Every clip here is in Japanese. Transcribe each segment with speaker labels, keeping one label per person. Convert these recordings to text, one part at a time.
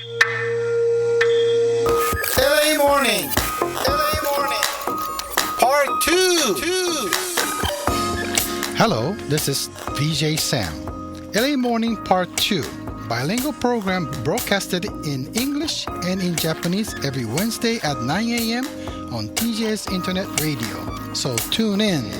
Speaker 1: LA Morning Part 2.
Speaker 2: Hello, this is VJ Sam. LA Morning Part 2, bilingual program broadcasted in English and in Japanese every Wednesday at 9 a.m. on TJS Internet Radio. So tune in.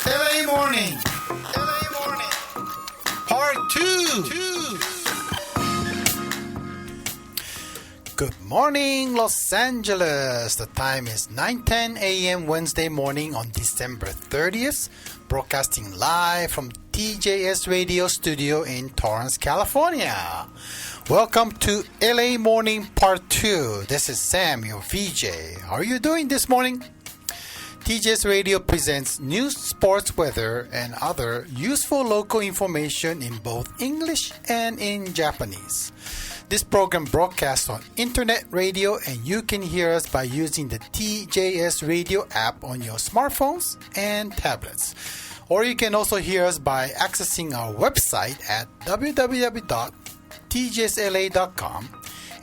Speaker 1: LA Morning Part 2. Good morning, Los Angeles. The time is 9:10 a.m. Wednesday morning on December 30th, broadcasting live from TJS Radio Studio in Torrance, California. Welcome to LA Morning Part 2. This is Sam, your VJ. How are you doing this morning? TJS Radio presents news, sports, weather, and other useful local information in both English and in Japanese. This program broadcasts on internet radio, and you can hear us by using the TJS Radio app on your smartphones and tablets. Or you can also hear us by accessing our website at www.tjsla.com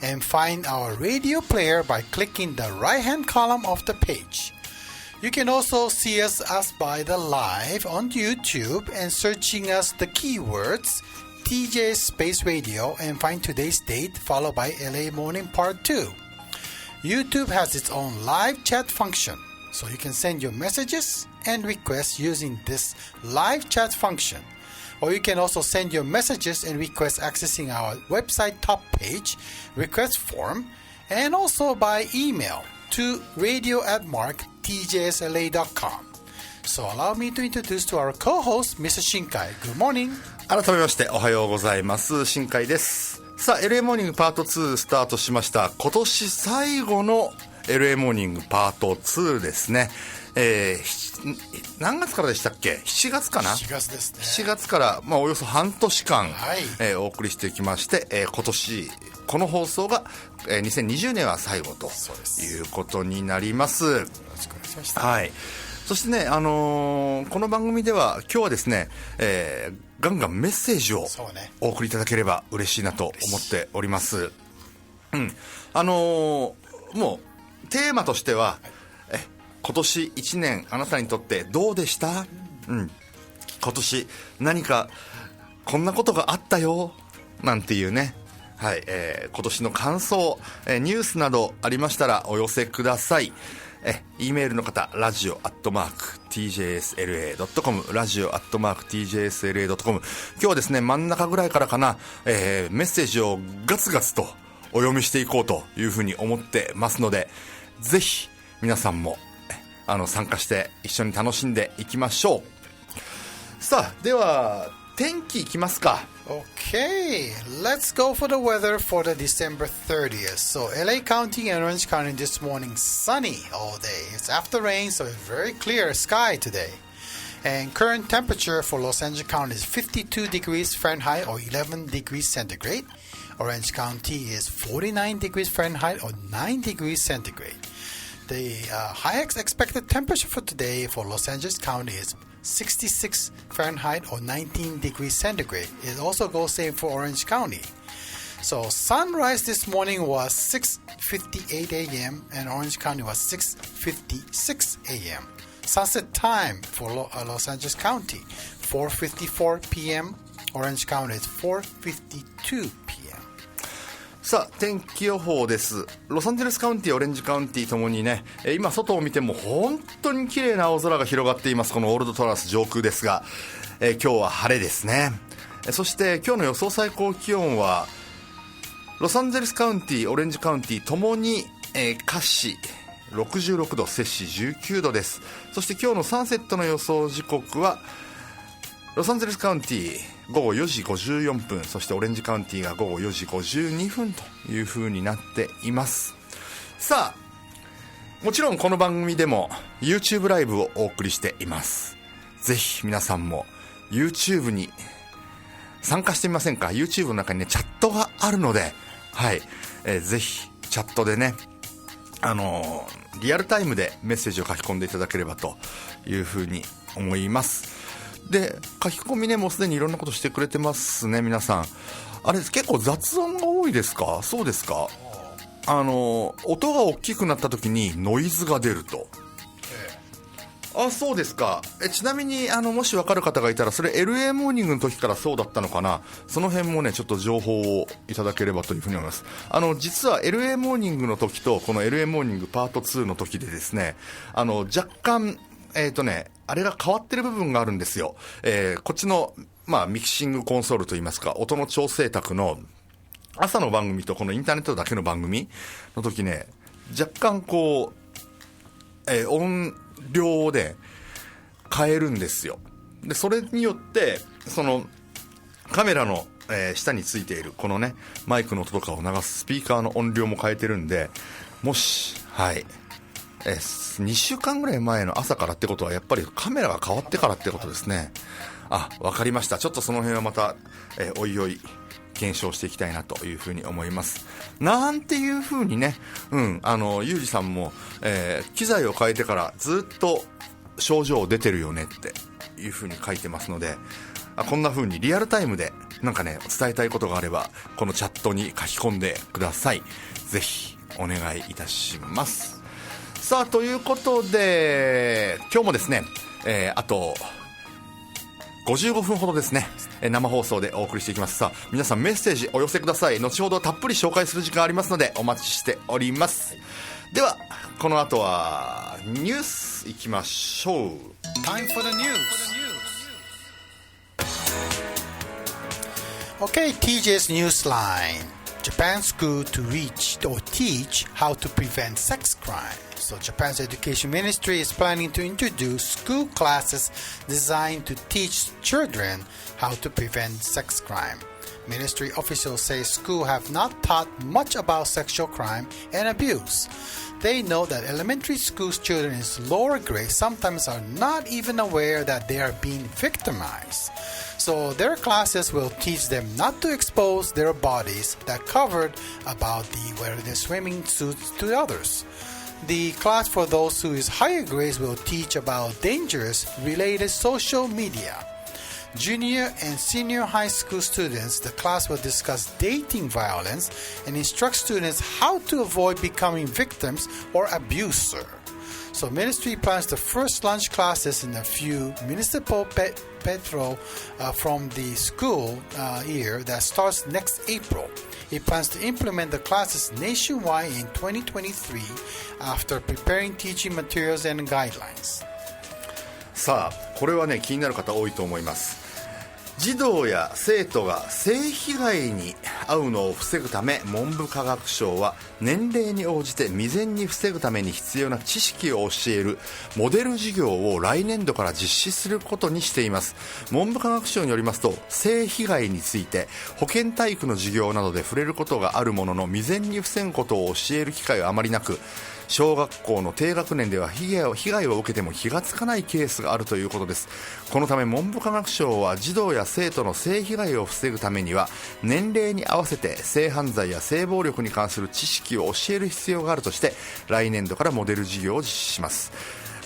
Speaker 1: and find our radio player by clicking the right-hand column of the page. You can also see us by the live on YouTube and searching us the keywords TJ Space Radio and find today's date followed by LA Morning Part 2. YouTube has its own live chat function, so you can send your messages and requests using this live chat function. Or you can also send your messages and requests accessing our website top page, request form, and also by email to radio@tjsla.com. So allow me to introduce to our co-host, Mr. Shinkai. Good morning.
Speaker 3: 改めましておはようございます。新海です。さあ LA モーニングパート2スタートしました。今年最後の LA モーニングパート2ですね。何月からでしたっけ？ 7 月かな？
Speaker 1: 7月ですね。
Speaker 3: 7月から、およそ半年間、
Speaker 1: はい
Speaker 3: お送りしてきまして、今年この放送が、2020年は最後ということになります。よろ
Speaker 1: しくお願いしました。
Speaker 3: はい。そしてね、この番組では今日はですね、ガンガンメッセージをお送りいただければ嬉しいなと思っております。うん。もうテーマとしては、今年1年あなたにとってどうでした？うん。今年何かこんなことがあったよなんていうね。はい、今年の感想、ニュースなどありましたらお寄せください。E メールの方、radio@tjsla.com、radio@tjsla.com。今日はですね、真ん中ぐらいからかな、メッセージをガツガツとお読みしていこうというふうに思ってますので、ぜひ皆さんも参加して一緒に楽しんでいきましょう。さあ、では天気いきますか。
Speaker 1: Okay, let's go for the weather for the December 30th. So LA County and Orange County this morning sunny all day. It's after rain, so it's very clear sky today. And current temperature for Los Angeles County is 52 degrees Fahrenheit or 11 degrees centigrade. Orange County is 49 degrees Fahrenheit or 9 degrees centigrade. The highest expected temperature for today for Los Angeles County is 66 Fahrenheit or 19 degrees centigrade. It also goes same for Orange County. So sunrise this morning was 6:58 a.m. and Orange County was 6:56 a.m. Sunset time for Los Angeles County 4:54 p.m. Orange County is 4:52 p.m.
Speaker 3: さあ天気予報です。ロサンゼルスカウンティ、オレンジカウンティともにね、今外を見ても本当に綺麗な青空が広がっています。このオールドトランス上空ですが、今日は晴れですね。そして今日の予想最高気温はロサンゼルスカウンティ、オレンジカウンティともに、華氏66度、摂氏19度です。そして今日のサンセットの予想時刻はロロサンゼルスカウンティ午後4時54分、そしてオレンジカウンティが午後4時52分という風になっています。さあ、もちろんこの番組でも YouTube ライブをお送りしています。ぜひ皆さんも YouTube に参加してみませんか。 YouTube の中にねチャットがあるので、はい、ぜひチャットでねリアルタイムでメッセージを書き込んでいただければというふうに思います。で、書き込みね、もうすでにいろんなことしてくれてますね、皆さん。あれ、結構雑音が多いですか？そうですか？音が大きくなった時にノイズが出ると。あ、そうですか。ちなみにもし分かる方がいたら、それ LA モーニングの時からそうだったのかな。その辺もねちょっと情報をいただければというふうに思います。実は LA モーニングの時とこの LA モーニングパート2の時でですね、若干あれが変わってる部分があるんですよ。こっちのミキシングコンソールといいますか、音の調整卓の朝の番組とこのインターネットだけの番組の時ね、若干こう、音量で変えるんですよ。でそれによってそのカメラの、下についているこのねマイクの音とかを流すスピーカーの音量も変えてるんで、もし2週間ぐらい前の朝からってことはやっぱりカメラが変わってからってことですね。あ、わかりました。ちょっとその辺はまた、おいおい検証していきたいなというふうに思います。なんていうふうにね、ゆうじさんも、機材を変えてからずっと症状出てるよねっていうふうに書いてますので、こんなふうにリアルタイムでなんかね伝えたいことがあればこのチャットに書き込んでください。ぜひお願いいたします。さあ、ということで今日もですね、あと55分ほどですね、生放送でお送りしていきます。さあ、皆さんメッセージお寄せください。後ほどたっぷり紹介する時間ありますのでお待ちしております。ではこの後はニュースいきましょう。
Speaker 1: Time for the news. Okay, TJ's Newsline. Japan school to reach or teach how to prevent sex crime. So Japan's Education Ministry is planning to introduce school classes designed to teach children how to prevent sex crime. Ministry officials say schools have not taught much about sexual crime and abuse. They know that elementary school children in lower grades sometimes are not even aware that they are being victimized. So their classes will teach them not to expose their bodies that covered about wearing their swimming suits to others. The class for those who is higher grades will teach about dangerous related social media. Junior and senior high school students, the class will discuss dating violence and instruct students how to avoid becoming victims or abuser. So ministry plans the first lunch classes in a few municipal petro from the school year that starts next April. It plans to implement the classes nationwide in 2023 after preparing teaching materials and guidelines.
Speaker 3: さあ、これはね気になる方多いと思います。児童や生徒が性被害に遭うのを防ぐため、文部科学省は年齢に応じて未然に防ぐために必要な知識を教えるモデル授業を来年度から実施することにしています。文部科学省によりますと、性被害について保健体育の授業などで触れることがあるものの、未然に防ぐことを教える機会はあまりなく、小学校の低学年では被害を受けても気がつかないケースがあるということです。このため文部科学省は児童や生徒の性被害を防ぐためには、年齢に合わせて性犯罪や性暴力に関する知識を教える必要があるとして、来年度からモデル授業を実施します。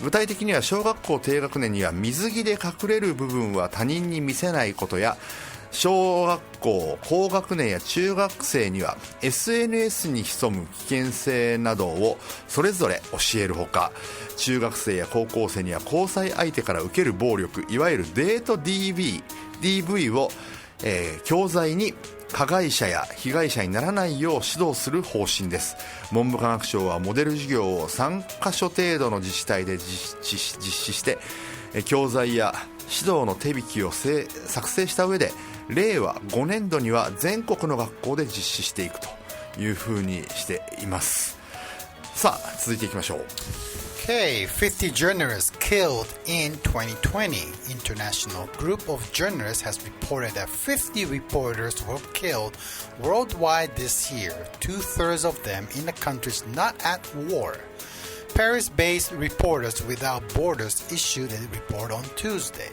Speaker 3: 具体的には小学校低学年には水着で隠れる部分は他人に見せないことや、小学校高学年や中学生には SNS に潜む危険性などをそれぞれ教えるほか、中学生や高校生には交際相手から受ける暴力、いわゆるデート DV を、教材に加害者や被害者にならないよう指導する方針です。文部科学省はモデル授業を3カ所程度の自治体で実施して、教材や指導の手引きを作成した上で、令和5年度には全国の学校で実施していくというふうにしています。さあ、続いていきましょう。
Speaker 1: Okay, 50 journalists killed in 2020. International group of journalists has reported that 50 reporters were killed worldwide this year, 2/3 of them in the countries not at war. Paris-based Reporters Without Borders issued a report on Tuesday.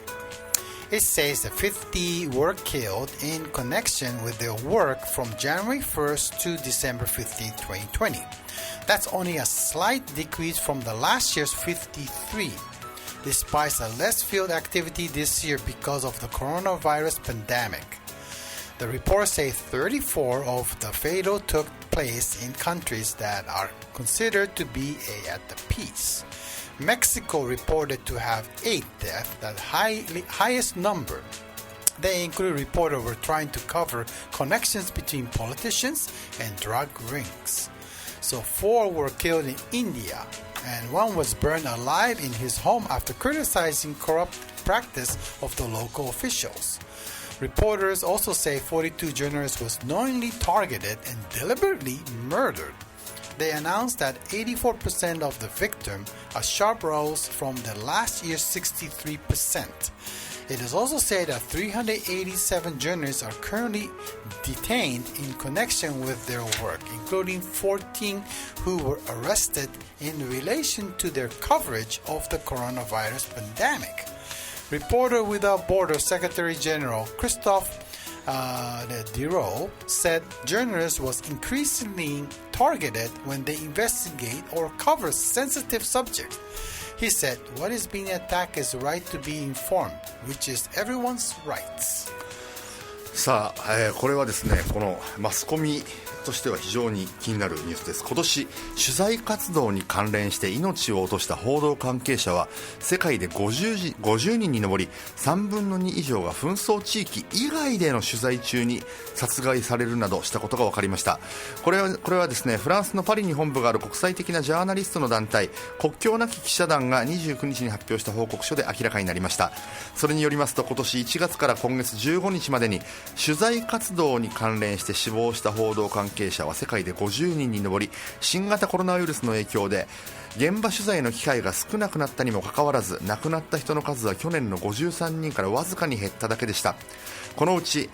Speaker 1: It says that 50 were killed in connection with their work from January 1st to December 15, 2020. That's only a slight decrease from the last year's 53, despite a less field activity this year because of the coronavirus pandemic. The report says 34 of the fatal took place in countries that are considered to be at the peace. Mexico reported to have 8 deaths, the highest number. They include reporters who were trying to cover connections between politicians and drug rings. So 4 were killed in India, and 1 was burned alive in his home after criticizing corrupt practice of the local officials. Reporters also say 42 journalists was knowingly targeted and deliberately murdered. They announced that 84% of the victims, a sharp rise from the last year's 63%. It is also said that 387 journalists are currently detained in connection with their work, including 14 who were arrested in relation to their coverage of the coronavirus pandemic. Reporters Without Borders Secretary General Christophe Diro said journalists was increasingly targeted when they investigate or cover sensitive subjects. He said, what is being attacked is the right to be informed, which is everyone's rights.
Speaker 3: さあ、これはですね、このマスコミとしては非常に気になるニュースです。今年取材活動に関連して命を落とした報道関係者は世界で50人に上り、3分の2以上が紛争地域以外での取材中に殺害されるなどしたことが分かりました。これはですね、フランスのパリに本部がある国際的なジャーナリストの団体国境なき記者団が29日に発表した報告書で明らかになりました。それによりますと、今年1月から今月15日までに取材活動に関連して死亡した報道関係者は世界で50人に上り、新型コロナウイルスの影響で現場取材の機会が少なくなったにもかかわらず、亡くなった人の数は去年の53人からわずかに減っただけでした。このうち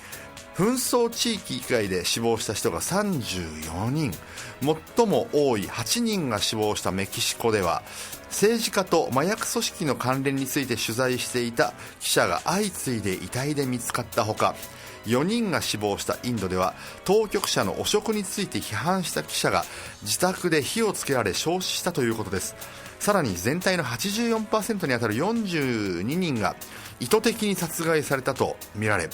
Speaker 3: 紛争地域以外で死亡した人が34人、最も多い8人が死亡したメキシコでは、政治家と麻薬組織の関連について取材していた記者が相次いで遺体で見つかったほか、4人が死亡したインドでは当局者の汚職について批判した記者が自宅で火をつけられ焼死したということです。さらに全体の 84% にあたる42人が意図的に殺害されたとみられ、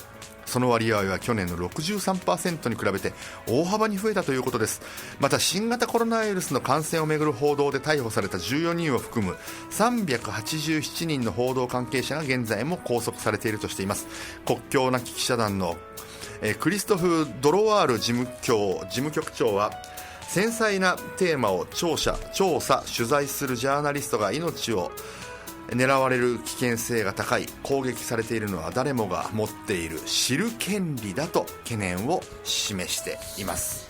Speaker 3: その割合は去年の 63% に比べて大幅に増えたということです。また新型コロナウイルスの感染をめぐる報道で逮捕された14人を含む387人の報道関係者が現在も拘束されているとしています。国境なき記者団のクリストフ・ドロワール事務局長は、繊細なテーマを調査取材するジャーナリストが命を狙われる危険性が高い、攻撃されているのは誰もが持っている知る権利だと懸念を示しています。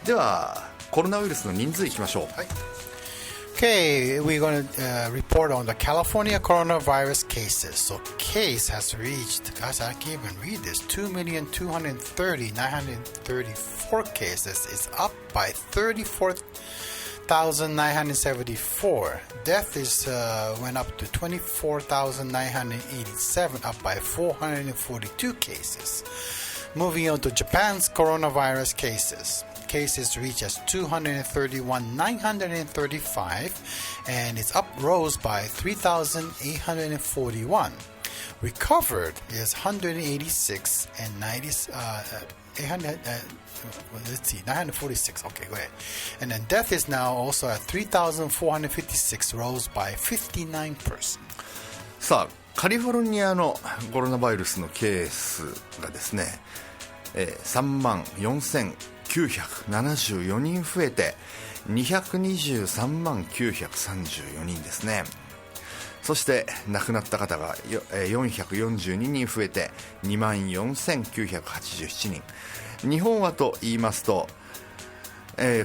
Speaker 3: ではコロナウイルスの人数いきましょう。はい、
Speaker 1: Okay, we're going to report on the California coronavirus cases. So case has reached, guys, I can't even read this, 2,230,934 cases. It's up by 34,974. Death is went up to 24,987, up by 442 cases. Moving on to Japan's coronavirus cases. Cases reach as 231,935, and it's rose by 3,841. Recovered is 186 and 946. Okay, go ahead. And then death is now also at 3,456, rose by 59%.
Speaker 3: さあ、カリフォルニアのコロナウイルスのケースがですね、34,974人増えて223万934人ですね。そして亡くなった方が442人増えて24,987人。日本はと言いますと、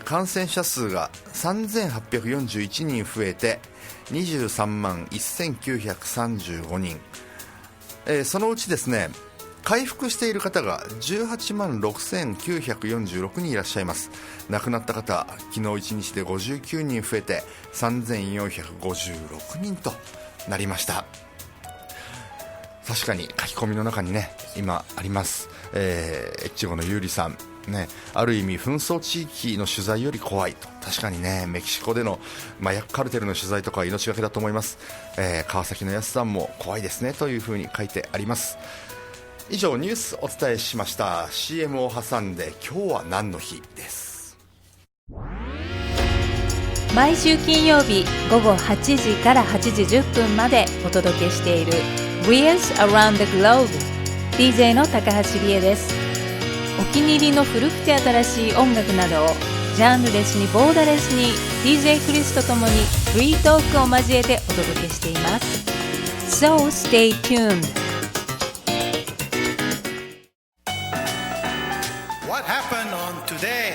Speaker 3: 感染者数が3,841人増えて23万1935人、そのうちですね回復している方が18万6946人いらっしゃいます。亡くなった方、昨日1日で59人増えて3456人となりました。確かに書き込みの中にね今あります、越後のゆうりさんね、ある意味紛争地域の取材より怖いと。確かにね、メキシコでの麻薬カルテルの取材とかは命がけだと思います。川崎のやすさんも怖いですねというふうに書いてあります。以上ニュースお伝えしました。 CM を挟んで今日は何の日です。
Speaker 4: 毎週金曜日午後8時から8時10分までお届けしている Wheels Around the Globe、 DJ の高橋理恵です。お気に入りの古くて新しい音楽などをジャンルレスにボーダレスに DJ クリスとともにフリートークを交えてお届けしています。 So stay tuned。
Speaker 1: What happened on today?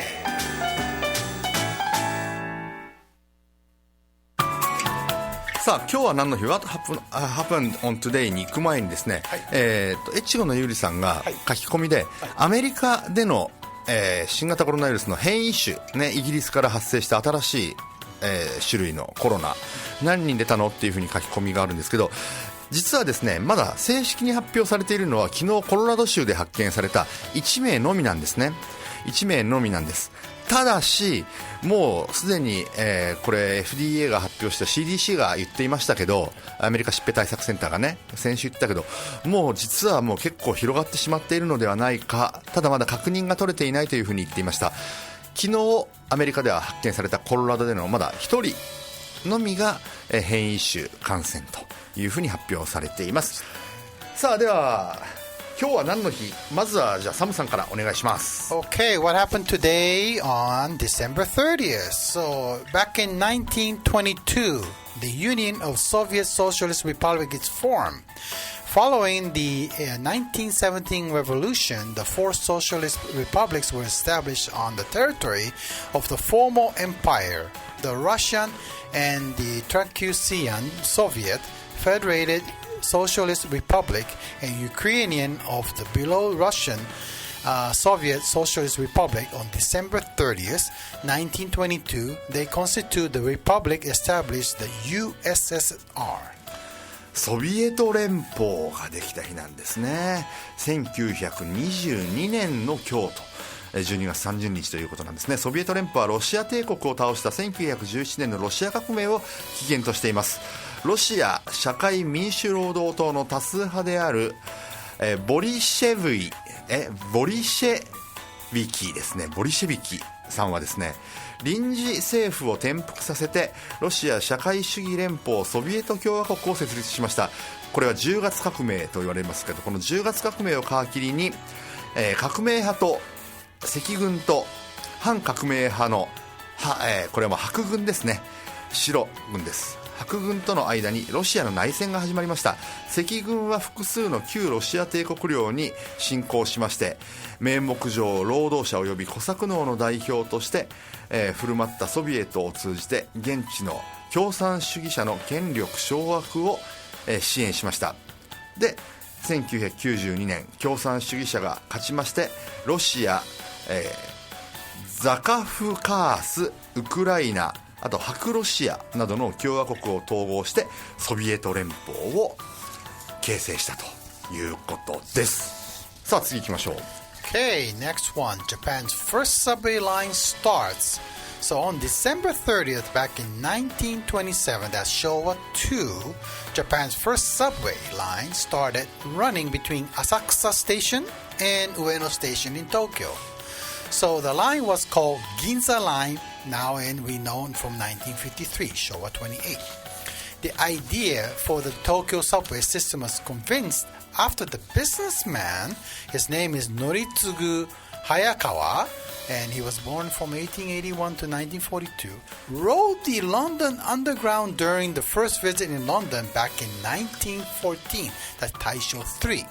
Speaker 3: さあ今日は何の日？ What happened on today に行く前にですね、はい、越後のゆうりさんが書き込みで、はい、アメリカでの、新型コロナウイルスの変異種、ね、イギリスから発生した新しい、種類のコロナ何人出たのっていうふうに書き込みがあるんですけど、実はですねまだ正式に発表されているのは昨日コロラド州で発見された1名のみなんですね。1名のみなんです。ただしもうすでに、これ FDA が発表した CDC が言っていましたけど、アメリカ疾病対策センターがね先週言ったけど、もう実はもう結構広がってしまっているのではないか、ただまだ確認が取れていないというふうに言っていました。昨日アメリカでは発見されたコロラドでのまだ1人のみが変異種感染というふうに発表されています。さあでは今日は何の日？まずはじゃあサムさんからお願いします。
Speaker 1: Okay, what happened today on December 30th? So, back in 1922, the Union of Soviet Socialist Republics is formed. Following the 1917 revolution, the four socialist republics were established on the territory of the former empire. The Russian and the Transcaucasian Soviet Federated Socialist Republic and Ukrainian of the Belarusian Soviet Socialist Republic on December 30th, 1922, they constitute the republic established the USSR.
Speaker 3: ソビエト連邦ができた日なんですね。1922年の今日と12月30日ということなんですね。ソビエト連邦はロシア帝国を倒した1917年のロシア革命を起源としています。ロシア社会民主労働党の多数派であるボリシェビキですね。ボリシェビキさんはですね、臨時政府を転覆させてロシア社会主義連邦ソビエト共和国を設立しました。これは10月革命と言われますけど、この10月革命を皮切りに、革命派と赤軍と反革命派の、これはもう白軍ですね。白軍です。白軍との間にロシアの内戦が始まりました。赤軍は複数の旧ロシア帝国領に侵攻しまして、名目上労働者及び小作農の代表として、振る舞ったソビエトを通じて現地の共産主義者の権力掌握を、支援しました。で1992年共産主義者が勝ちまして、ロシア、ザカフカース、ウクライナ、あと白ロシアなどの共和国を統合してソビエト連邦を形成したということです。さあ次行きましょう。
Speaker 1: Okay, next one. Japan's first subway line starts. So on December 30th, back in 1927, that's Showa 2, Japan's first subway line started running between Asakusa Station and Ueno Station in Tokyo. So the line was called Ginza Line, now and we know from 1953, Showa 28. The idea for the Tokyo subway system was convinced after the businessman, his name is Noritsugu Hayakawa, and he was born from 1881 to 1942, rode the London Underground during the first visit in London back in 1914, that's Taisho 3.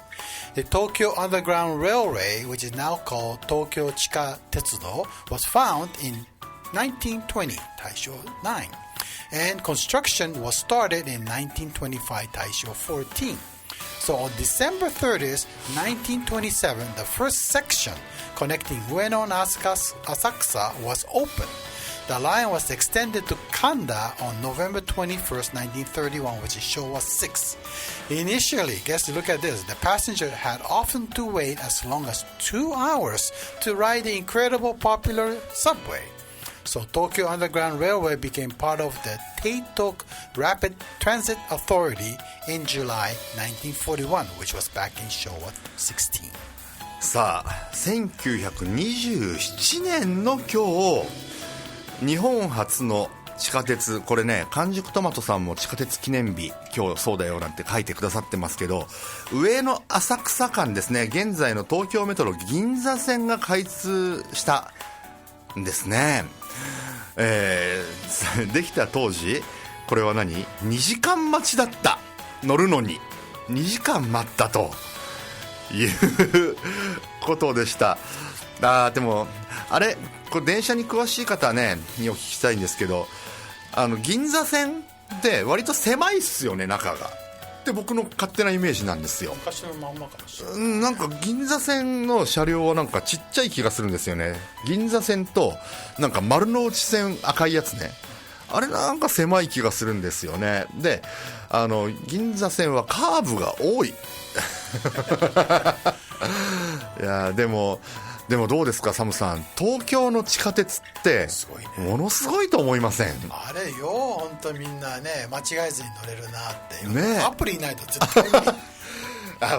Speaker 1: The Tokyo Underground Railway, which is now called Tokyo Chika Tetsudo, was found in 1920, Taisho 9. and construction was started in 1925 Taisho 14. So on December 30th, 1927, the first section connecting Ueno and Asakusa was opened. The line was extended to Kanda on November 21st, 1931, which is Showa 6. Initially, look at this, the passenger had often to wait as long as 2 hours to ride the incredible popular subway. So Tokyo Underground Railway became part of the Teitok Rapid Transit Authority in July 1941, which was back in Showa 16.
Speaker 3: さあ、1927年の今日、日本初の地下鉄、これね、完熟トマトさんも地下鉄記念日今日そうだよなんて書いてくださってますけど、上野浅草間ですね、現在の東京メトロ銀座線が開通したんですね。できた当時これは2時間待ちだった、乗るのに2時間待ったということでした。でもあれ、これ電車に詳しい方ねにお聞きしたいんですけど、銀座線って割と狭いっすよね、中が。って僕の勝手なイメージなんですよ。
Speaker 1: 昔のまんまかもしれない。
Speaker 3: なんか銀座線の車両はなんかちっちゃい気がするんですよね。銀座線となんか丸の内線、赤いやつね、あれなんか狭い気がするんですよね。で、銀座線はカーブが多いいやでもどうですか、サムさん、東京の地下鉄ってものすごいと思いません？
Speaker 1: あれよ、本当みんなね、間違えずに乗れるなっていう、
Speaker 3: ね、
Speaker 1: アプリないと絶対に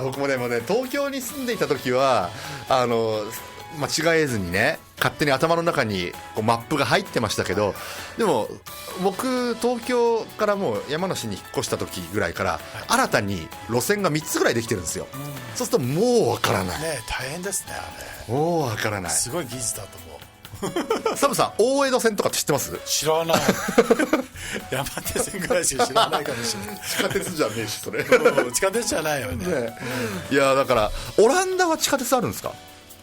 Speaker 3: 僕もね、東京に住んでいた時は間違えずにね、勝手に頭の中にこうマップが入ってましたけど、でも僕東京からもう山梨に引っ越した時ぐらいから、新たに路線が3つぐらいできてるんですよ、そうするともうわからない、
Speaker 1: ね、大変ですね、あれ
Speaker 3: もうわからない、
Speaker 1: すごい技術だと思う
Speaker 3: サムさん、大江戸線とかって知ってます？
Speaker 1: 知らない山手線ぐらいしか知らないかもしれない
Speaker 3: 地下鉄じゃねえし、それ
Speaker 1: 地下鉄じゃないよね、
Speaker 3: いやだからオランダは地下鉄あるんですか？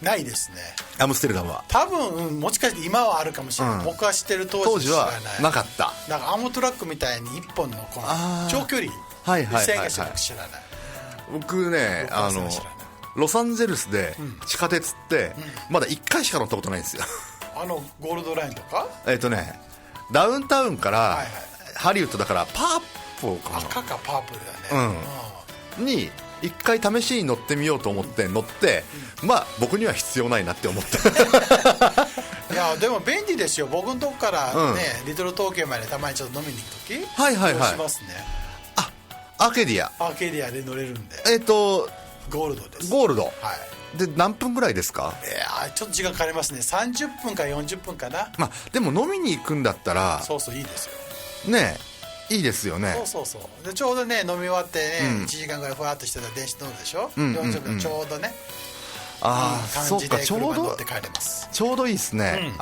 Speaker 1: ないですね、
Speaker 3: アムステルダムは
Speaker 1: 多分、もしかして今はあるかもしれない、僕は知ってる当時知らない、
Speaker 3: 当時はなかった。
Speaker 1: なんかアームトラックみたいに1本のこの長距離線が知らない、
Speaker 3: 僕ね、ロサンゼルスで地下鉄ってまだ1回しか乗ったことないんですよ
Speaker 1: ゴールドラインとか
Speaker 3: ダウンタウンからハリウッドだからパープルかな、
Speaker 1: 赤かパープルだね、
Speaker 3: に一回試しに乗ってみようと思って乗って、まあ僕には必要ないなって思った
Speaker 1: いやでも便利ですよ。僕のとこからね、リトル東京までたまにちょっと飲みに行く時、
Speaker 3: はいはいはい、
Speaker 1: しますね。
Speaker 3: アーケディ
Speaker 1: アで乗れるんで、
Speaker 3: ゴ
Speaker 1: ールドです。
Speaker 3: ゴールド、
Speaker 1: はい、
Speaker 3: で何分ぐらいですか？
Speaker 1: ちょっと時間かかりますね。30分か40分かな。
Speaker 3: まあでも飲みに行くんだったら
Speaker 1: そういいですよ
Speaker 3: ね、いいですよね。
Speaker 1: そうでちょうどね、飲み終わってね、1時間ぐらいふわっとしてたら電車乗るでしょ、40分ちょうどね、
Speaker 3: そうか、ちょうどちょうどいいですね、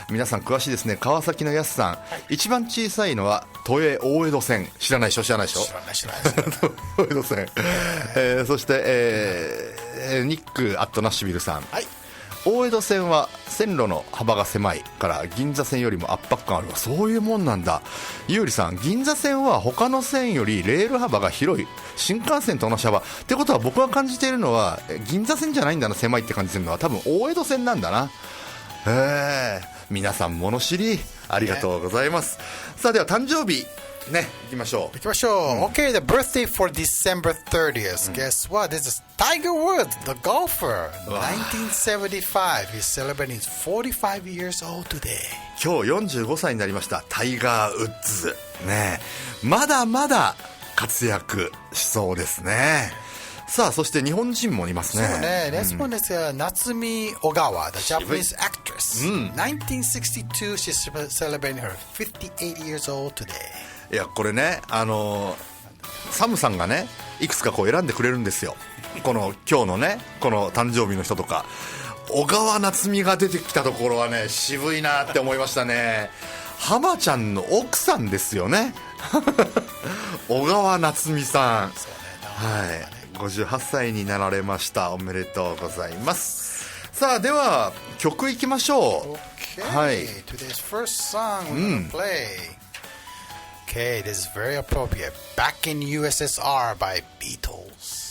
Speaker 3: 皆さん詳しいですね。川崎のやすさん、一番小さいのは都営大江戸線、知らないでしょ？知らない大江戸線、そして、ニックアットナッシュビルさん、大江戸線は線路の幅が狭いから銀座線よりも圧迫感ある。そういうもんなんだ。ゆうりさん、銀座線は他の線よりレール幅が広い、新幹線と同じ幅ってことは、僕が感じているのは銀座線じゃないんだな、狭いって感じてるのは多分大江戸線なんだな。皆さん物知りありがとうございます、さあでは誕生日ね、行きましょう。
Speaker 1: Okay, the birthday for December 30th. Guess what? This is Tiger Woods, the golfer. 1975. He's celebrating his 45 years old today.
Speaker 3: 今日45歳になりました、タイガー・ウッズ。ね、まだまだ活躍しそうですね。さあ、そして日本人もいますね。
Speaker 1: そうね、レスポンですが、夏見小川、the Japanese actress. 1962, she's celebrating her 58 years old today.
Speaker 3: いやこれね、サムさんがね、いくつかこう選んでくれるんですよ。この今日のね、この誕生日の人とか、小川夏美が出てきたところはね、渋いなって思いましたね。浜ちゃんの奥さんですよね小川夏美さん、58歳になられました。おめでとうございます。さあでは曲いきましょう。
Speaker 1: Okay, today's first song we're gonna play Okay, this is very appropriate. Back in USSR by Beatles.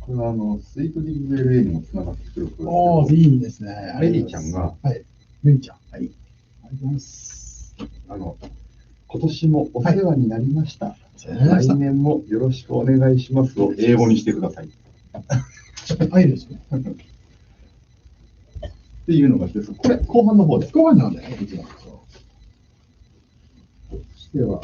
Speaker 5: これはスイートディグ LA にもつながってくることですけど。
Speaker 6: おー、いいですね。
Speaker 5: メリーちゃんが、
Speaker 6: はい。メリーちゃん。はい。ありがとうございます。
Speaker 5: 今年もお世話になりました。
Speaker 6: はい、
Speaker 5: 来年もよろしくお願いしますを英語にしてください。
Speaker 6: はいですね。
Speaker 5: っていうのが一つ。これ、後半の方で。
Speaker 6: 後半なんだよね、一番。
Speaker 5: そしては、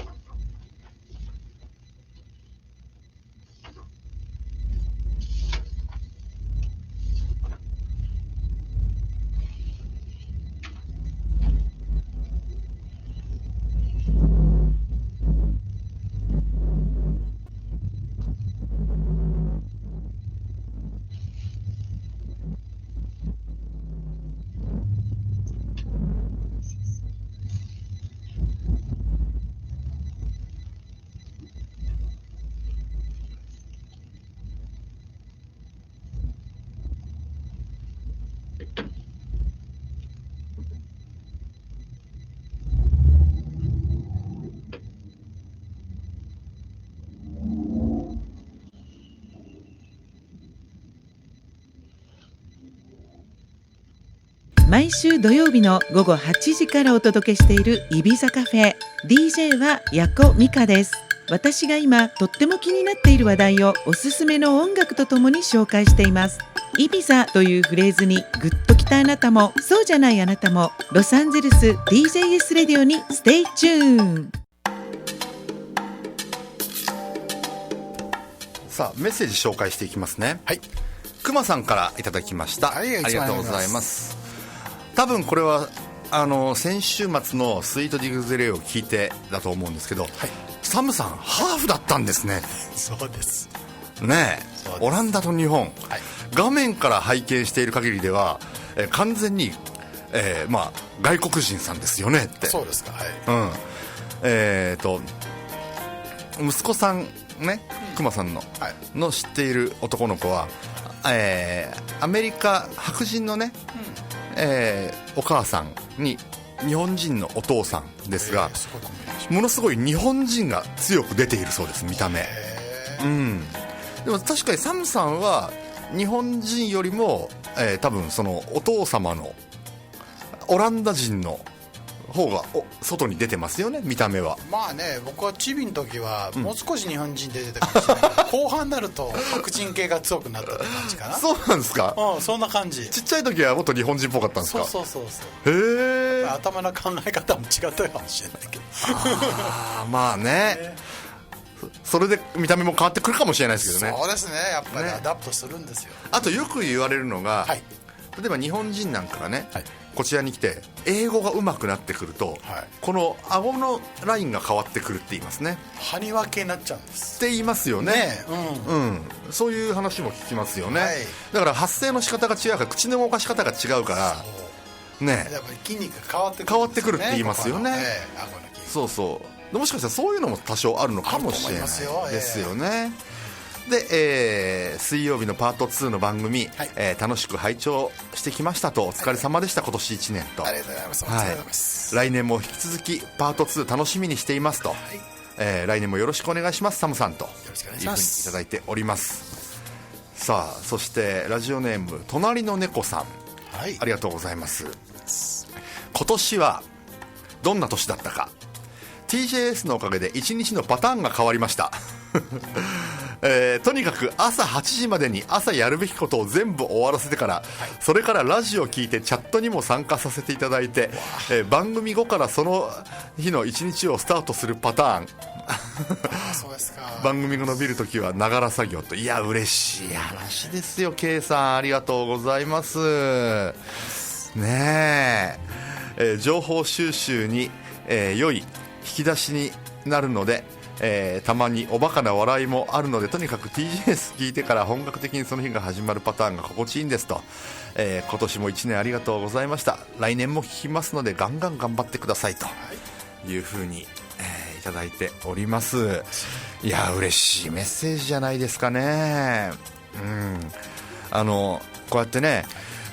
Speaker 7: 毎週土曜日の午後8時からお届けしているイビザカフェ。 DJ はヤコミカです。私が今とっても気になっている話題をおすすめの音楽とともに紹介しています。イビザというフレーズにグッときたあなたも、そうじゃないあなたも、ロサンゼルス DJS レディオにステイチューン。
Speaker 3: さあメッセージ紹介していきますね。
Speaker 1: はい、
Speaker 3: くまさんからいただきました。
Speaker 1: はい、
Speaker 3: ありがとうございます。多分これは先週末のスイートディグズレイを聞いてだと思うんですけど、はい、サムさんハーフだったんですね。
Speaker 1: そうです
Speaker 3: ねえ、オランダと日本、はい、画面から拝見している限りでは、完全に、まあ、外国人さんですよねって。
Speaker 1: そうですか、はい、
Speaker 3: 息子さんね、クマさんの、はい、の知っている男の子は、アメリカ白人のね、お母さんに日本人のお父さんですが、ものすごい日本人が強く出ているそうです、見た目。でも確かにサムさんは日本人よりも、多分そのお父様のオランダ人の方が外に出てますよね、見た目は。
Speaker 1: まあね、僕はチビの時はもう少し日本人で出てたかもしれないけど、後半になると白人系が強くなったって感じかな。
Speaker 3: そうなんですか。
Speaker 1: そんな感じ。
Speaker 3: ちっちゃい時はもっと日本人っぽかったんですか。
Speaker 1: そう
Speaker 3: へえ。
Speaker 1: 頭の考え方も違ったかもしれないけど。
Speaker 3: まあね、それで見た目も変わってくるかもしれないですけどね。
Speaker 1: そうですね、やっぱりアダプトするんですよ。
Speaker 3: あとよく言われるのが、はい、例えば日本人なんかがね、はい、こちらに来て英語が上手くなってくると、はい、この顎のラインが変わってくるって言いますね。
Speaker 1: 歯に分けになっちゃうんです
Speaker 3: って言いますよ ね、そういう話も聞きますよね、はい、だから発声の仕方が違うから、口の動かし方が違うからね、
Speaker 1: やっぱり筋肉が変わってくるんですよね、
Speaker 3: 変わってくるって言いますよね、
Speaker 1: 顎の筋
Speaker 3: そうそう。もしかしたらそういうのも多少あるのかもしれないですよね。で、水曜日のパート2の番組、楽しく拝聴してきましたと、お疲れ様でした、今年1年と。
Speaker 1: ありがとうございます。お疲れ様です。
Speaker 3: 来年も引き続きパート2楽しみにしていますと、来年もよろしくお願いしますサムさんというふうにいただいております。さあ、そしてラジオネーム隣の猫さん、ありがとうございます。今年はどんな年だったか。 TJS のおかげで1日のパターンが変わりましたとにかく朝8時までに朝やるべきことを全部終わらせてから、それからラジオを聞いてチャットにも参加させていただいて、番組後からその日の1日をスタートするパターン
Speaker 1: そうですか。
Speaker 3: 番組が伸びるときはながら作業と。いや嬉しい話ですよ。 K さんありがとうございますね。情報収集に、良い引き出しになるので、たまにおバカな笑いもあるので、とにかく TJS 聞いてから本格的にその日が始まるパターンが心地いいんですと、今年も1年ありがとうございました。来年も聞きますのでガンガン頑張ってくださいというふうに、いただいております。いや嬉しいメッセージじゃないですかね。こうやってね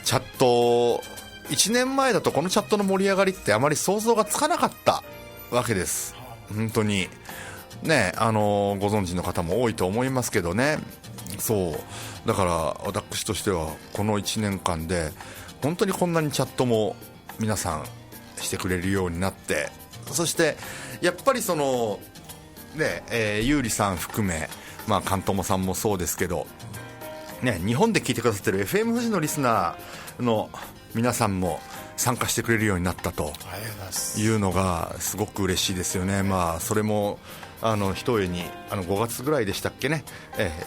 Speaker 3: チャット、1年前だとこのチャットの盛り上がりってあまり想像がつかなかったわけです。本当にね、ご存知の方も多いと思いますけどね。そうだから私としてはこの1年間で本当にこんなにチャットも皆さんしてくれるようになって、そしてやっぱりそのね、ゆうりさん含め、関友さんもそうですけどね、日本で聞いてくださってる FM 富士のリスナーの皆さんも参加してくれるようになったというのがすごく嬉しいですよね。それもひとえに5月ぐらいでしたっけね、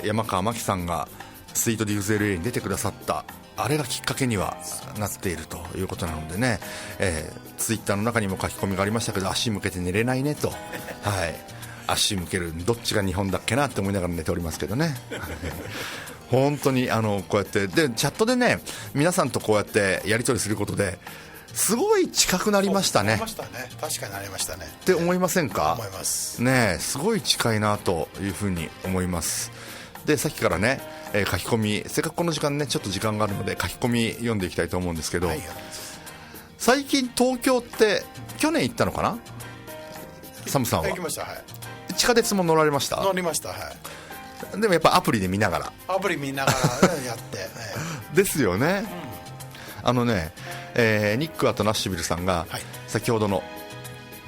Speaker 3: 山川真紀さんがスイートディグゼル A に出てくださったあれがきっかけにはなっているということなのでね、ツイッターの中にも書き込みがありましたけど、足向けて寝れないねと、足向けるどっちが日本だっけなって思いながら寝ておりますけどね本当にこうやってでチャットでね皆さんとこうやってやり取りすることですごい近くなりましたね。
Speaker 1: 確かになりましたね
Speaker 3: って思いませんか。
Speaker 1: 思います
Speaker 3: ね。すごい近いなというふうに思います。でさっきからね、書き込み、せっかくこの時間ねちょっと時間があるので書き込み読んでいきたいと思うんですけど、最近東京って去年行ったのかな、サムさんは。
Speaker 1: 行きました。
Speaker 3: 地下鉄も乗られました。
Speaker 1: 乗りました。
Speaker 3: でもやっぱアプリで見ながら
Speaker 1: やって
Speaker 3: ですよね。ニックアとナッシュビルさんが、先ほどの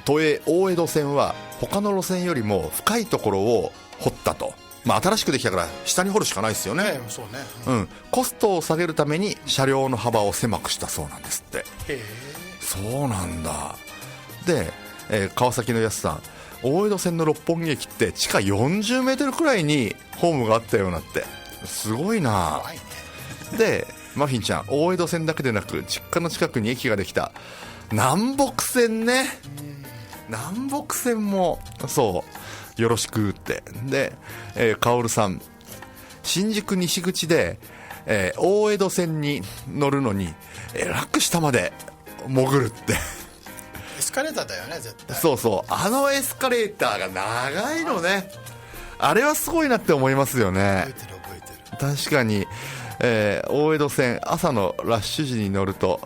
Speaker 3: 都営大江戸線は他の路線よりも深いところを掘ったと、新しくできたから下に掘るしかないですよね。コストを下げるために車両の幅を狭くしたそうなんですって。そうなんだ。で、川崎のやすさん、大江戸線の六本木駅って地下40メートルくらいにホームがあったようなって、すごいな。でマフィンちゃん、大江戸線だけでなく実家の近くに駅ができた南北線ね。南北線もそうよろしくって。で、カオルさん、新宿西口で、大江戸線に乗るのに楽下まで潜るって
Speaker 1: エスカレーターだよね絶対。
Speaker 3: そうエスカレーターが長いのね。あれはすごいなって思いますよね。
Speaker 1: 覚えてる
Speaker 3: 確かに、大江戸線朝のラッシュ時に乗ると、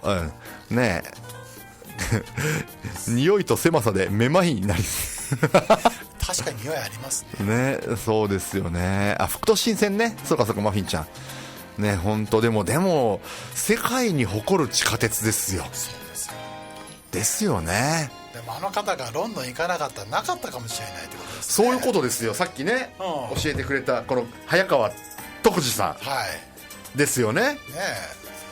Speaker 3: ね匂いと狭さでめまいになり
Speaker 1: 確かに匂いありますね。
Speaker 3: そうですよね。副都心線ね。そうかマフィンちゃんね。本当でも世界に誇る地下鉄ですよ。ですよね。
Speaker 1: でもあの方がロンドン行かなかったらなかったかもしれないってことです
Speaker 3: ね。そういうことですよ。さっきね、教えてくれたこの早川徳次さん、ですよね。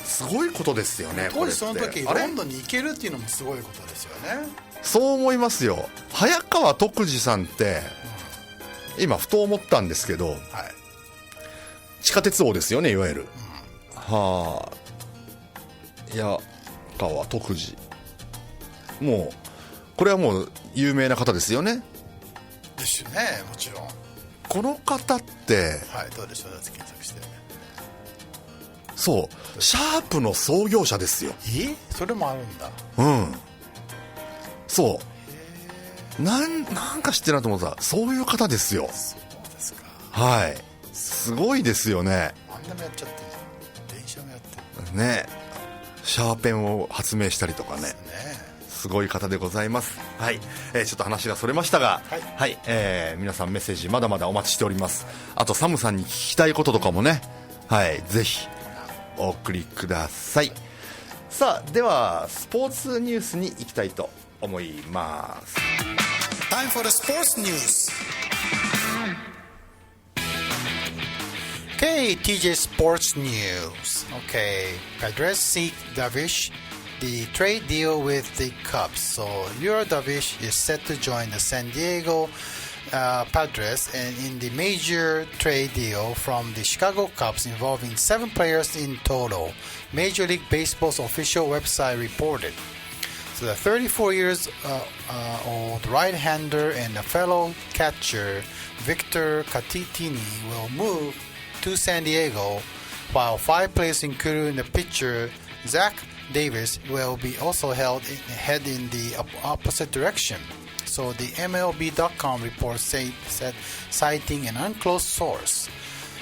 Speaker 3: すごいことですよね。
Speaker 1: 当時その時ロンドンに行けるっていうのもすごいことですよね。
Speaker 3: そう思いますよ。早川徳次さんって、今ふと思ったんですけど、地下鉄王ですよね、いわゆる。早川徳次、もうこれはもう有名な方ですよね。
Speaker 1: ですよね、もちろん。
Speaker 3: この方って、
Speaker 1: どうでしょう、検索して。
Speaker 3: シャープの創業者ですよ。
Speaker 1: それもあるんだ。なん
Speaker 3: か知ってるなと思ったらそういう方ですよ。
Speaker 1: そうですか。
Speaker 3: すごいですよね。
Speaker 1: あんなもやっちゃってるじゃん。電車もやってる
Speaker 3: ね。シャーペンを発明したりとかね。すごい方でございます。はい、ちょっと話がそれましたが、はい、皆さんメッセージまだまだお待ちしております。あとサムさんに聞きたいこととかもね、はい、ぜひお送りください。さあ、ではスポーツニュースに行きたいと思います。
Speaker 1: Time for the sports news. Okay, TJ Sports News. Okay, Padres seek Darvish the trade deal with the Cubs. So Yu Darvish is set to join the San Diego Padres and in the major trade deal from the Chicago Cubs involving 7 players in total. Major League Baseball's official website reported. So the 34 years old right-hander and a fellow catcher Victor Catitini will move to San Diego, while 5 players including the pitcher Zach Davis will be also head in the opposite direction. So the MLB.com report said, citing an unclosed source.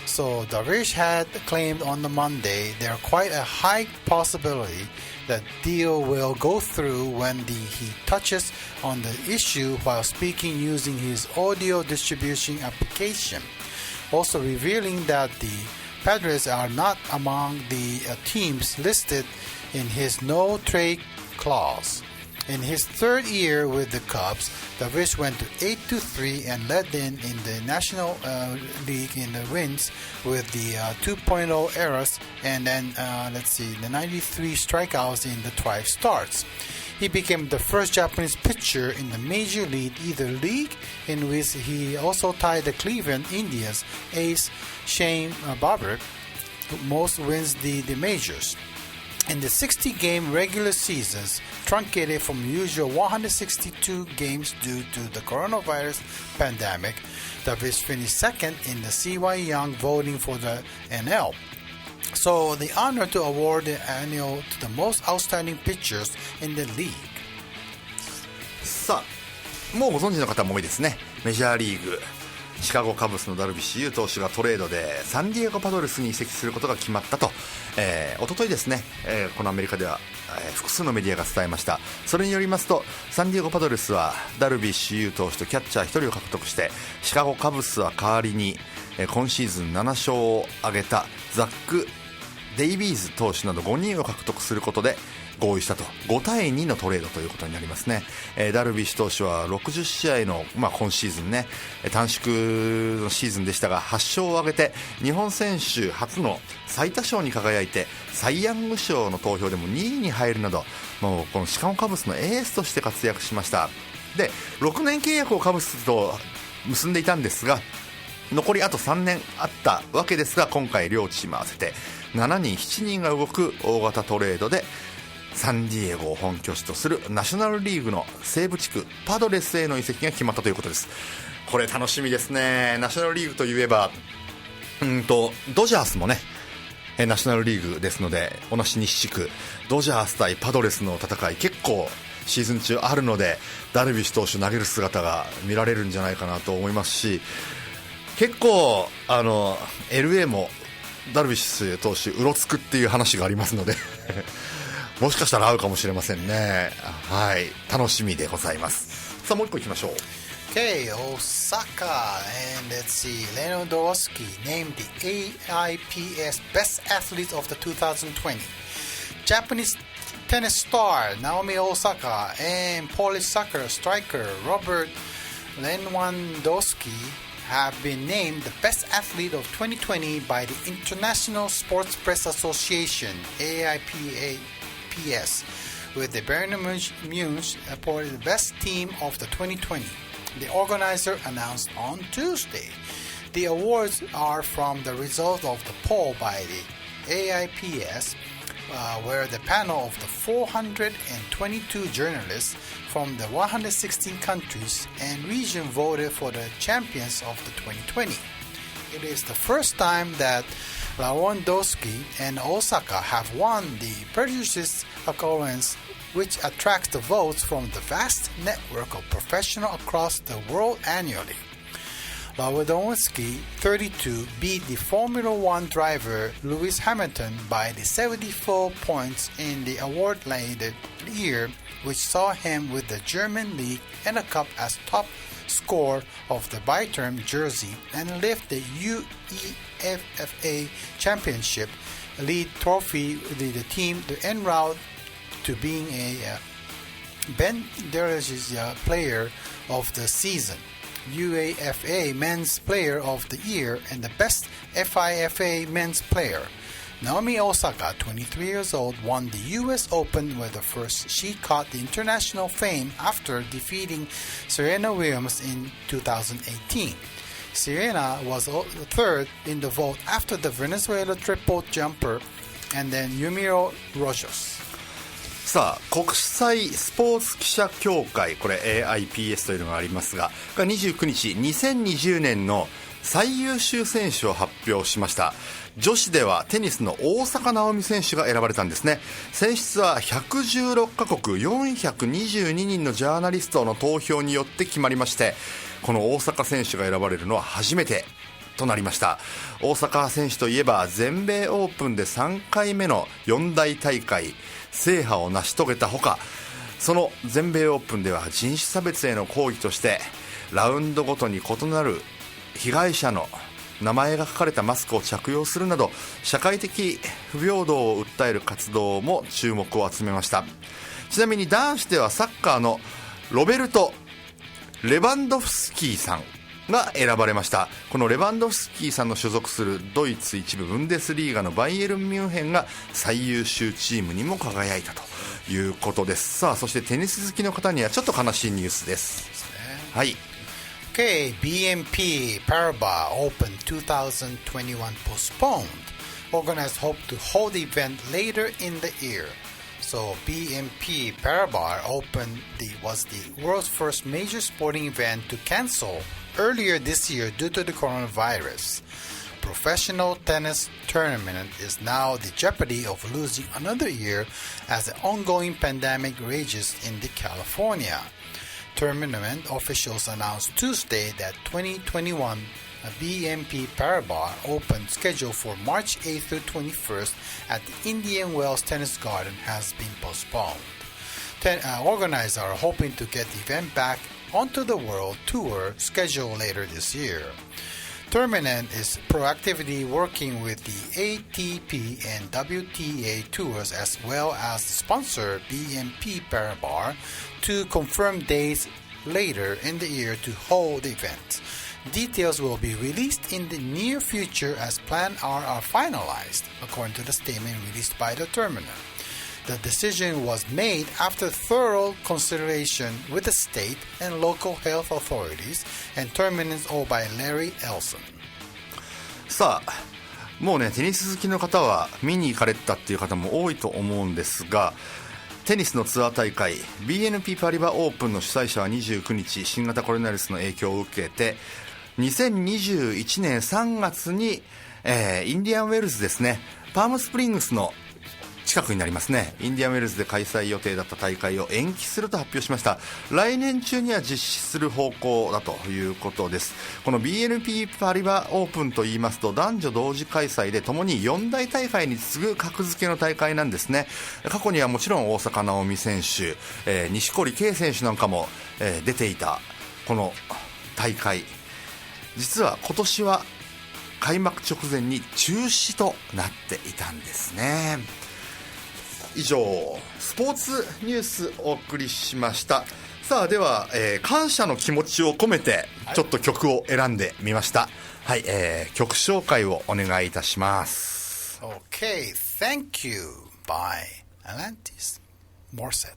Speaker 1: So Darvish had claimed on the Monday there are quite a high possibility that deal will go through when he touches on the issue while speaking using his audio distribution application. Also revealing that the Padres are not among the teams listed in his no-trade clause. In his 3rd year with the Cubs, Darvish went to 8-3 and led in the National League in the wins with the 2.0 errors and then the 93 strikeouts in the 12 starts. He became the first Japanese pitcher in the Major League in which he also tied the Cleveland Indians ace Shane Bieber, who most wins the majors. In the 60-game regular seasons, truncated from usual 162 games due to the coronavirus pandemic, Darvish finished 2nd in the CY Young voting for the NL. So the honor to award the annual to the most outstanding pitchers in the league.
Speaker 3: さあ、もうご存知の方も多いですね。メジャーリーグシカゴカブスのダルビッシュ有投手がトレードでサンディエゴパドレスに移籍することが決まったと、おとといですね、このアメリカでは、複数のメディアが伝えました。それによりますと、サンディエゴパドレスはダルビッシュ有投手とキャッチャー1人を獲得して、シカゴカブスは代わりに、今シーズン7勝を挙げたザック・デイビーズ投手など5人を獲得することで合意したと。5対2のトレードということになりますね。ダルビッシュ投手は60試合の、今シーズンね、短縮のシーズンでしたが8勝を挙げて日本選手初の最多勝に輝いてサイ・ヤング賞の投票でも2位に入るなど、もうこのシカゴカブスのエースとして活躍しました。で、6年契約をカブスと結んでいたんですが、残りあと3年あったわけですが、今回両チーム合わせて7人7人が動く大型トレードでサンディエゴを本拠地とするナショナルリーグの西部地区パドレスへの移籍が決まったということです。これ楽しみですね。ナショナルリーグといえばドジャースもね、ナショナルリーグですので、同じ西地区ドジャース対パドレスの戦い結構シーズン中あるので、ダルビッシュ投手投げる姿が見られるんじゃないかなと思いますし、結構LA もダルビッシュ投手うろつくっていう話がありますのでもしかしたら合うかもしれませんね。はい、楽しみでございます。さあ、もう一個いきましょう。
Speaker 1: Okay, Osaka, and let's see, Lewandowski named the AIPS Best Athlete of the 2020. Japanese tennis star Naomi Osaka and Polish soccer striker Robert Lewandowski have been named the Best Athlete of 2020 by the International Sports Press Association, AIPS, with the Bayern Munich appointed the best team of the 2020. The organizer announced on Tuesday. The awards are from the result of the poll by the AIPS, where the panel of the 422 journalists from the 116 countries and region voted for the champions of the 2020. It is the first time that Lewandowski and Osaka have won the prestigious accolades, which attracts the votes from the vast network of professionals across the world annually. Lewandowski, 32, beat the Formula One driver Lewis Hamilton by the 74 points in the award-laden year, which saw him with the German league and a cup as top scorer of the bi-term jersey and lift the UEFA Championship lead trophy the team en route to being a Ben Derez's player of the season, UEFA Men's Player of the Year, and the best FIFA Men's Player. Naomi Osaka, 23 years old, won the US Open where the first she caught the international fame after defeating Serena Williams in 2018. Serena was third in the vote after the Venezuela triple jumper and then Yumiro Rojos.
Speaker 3: さあ、国際スポーツ記者協会、これ AIPS というのがありますが、29日、2020年の最優秀選手を発表しました。女子ではテニスの大坂なおみ選手が選ばれたんですね。選出は116カ国422人のジャーナリストの投票によって決まりまして、この大坂選手が選ばれるのは初めてとなりました。大坂選手といえば全米オープンで3回目の四大大会制覇を成し遂げたほか、その全米オープンでは人種差別への抗議としてラウンドごとに異なる被害者の名前が書かれたマスクを着用するなど社会的不平等を訴える活動も注目を集めました。ちなみに男子ではサッカーのロベルト・レバンドフスキーさんが選ばれました。このレバンドフスキーさんの所属するドイツ一部ブンデスリーガのバイエルンミュンヘンが最優秀チームにも輝いたということです。さあ、そしてテニス好きの方にはちょっと悲しいニュースです。はい。
Speaker 1: Okay, BNP Paribas Open 2021 postponed. Organizers hope to hold the event later in the year. So BNP Paribas Open was the world's first major sporting event to cancel earlier this year due to the coronavirus. Professional tennis tournament is now the jeopardy of losing another year as the ongoing pandemic rages in California. Tournament officials announced Tuesday that 2021 BNP Paribas Open scheduled for March 8th through 21st at the Indian Wells Tennis Garden has been postponed. Organizers are hoping to get the event back onto the world tour scheduled later this year. Tournament is proactively working with the ATP and WTA tours as well as the sponsor BNP Paribas to confirm dates later in the year to hold the event. Details will be released in the near future as plans are finalized, according to the statement released by the tournament. The decision was made after thorough consideration with the state and local health authorities and tournaments owned by Larry Ellison.
Speaker 3: さあ、もうね、テニス好きの方は見に行かれたっていう方も多いと思うんですが、テニスのツアー大会 BNP パリバオープンの主催者は29日新型コロナウイルスの影響を受けて2021年3月に、インディアンウェルズですね、パームスプリングスの近くになりますね、インディアンウェルズで開催予定だった大会を延期すると発表しました。来年中には実施する方向だということです。この BNP パリバオープンといいますと男女同時開催でともに4大大会に次ぐ格付けの大会なんですね。過去にはもちろん大坂なおみ選手、錦織圭選手なんかも、出ていたこの大会、実は今年は開幕直前に中止となっていたんですね。以上スポーツニュースお送りしました。さあでは、感謝の気持ちを込めてちょっと曲を選んでみました。はい、曲紹介をお願いいたします。
Speaker 1: Okay, Thank You by Alanis Morissette。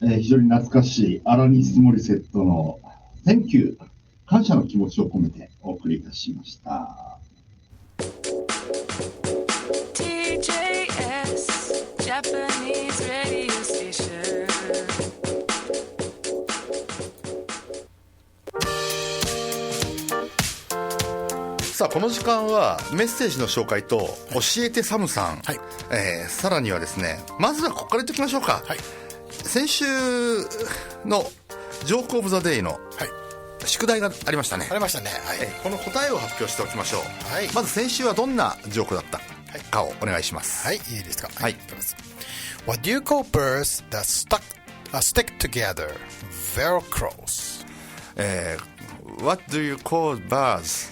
Speaker 6: 非常に懐かしいアラニス・モリセットの Thank You 感謝の気持ちを込めてお送りいたしました。
Speaker 8: TJS Japanese radio station。
Speaker 3: さあこの時間はメッセージの紹介と教えてサムさん、はい、さらにはですね、まずはここから言っておきましょうか、はい、先先週のジョークオブザデイの宿題がありましたね。
Speaker 1: ありましたね。はい。
Speaker 3: この答えを発表しておきましょう。
Speaker 1: はい。
Speaker 3: まず先週はどんなジョークだったかをお願いします。
Speaker 1: はい、いいですか。
Speaker 3: はい。
Speaker 1: What do you call birds that stick together? Velcros.
Speaker 3: What do you call birds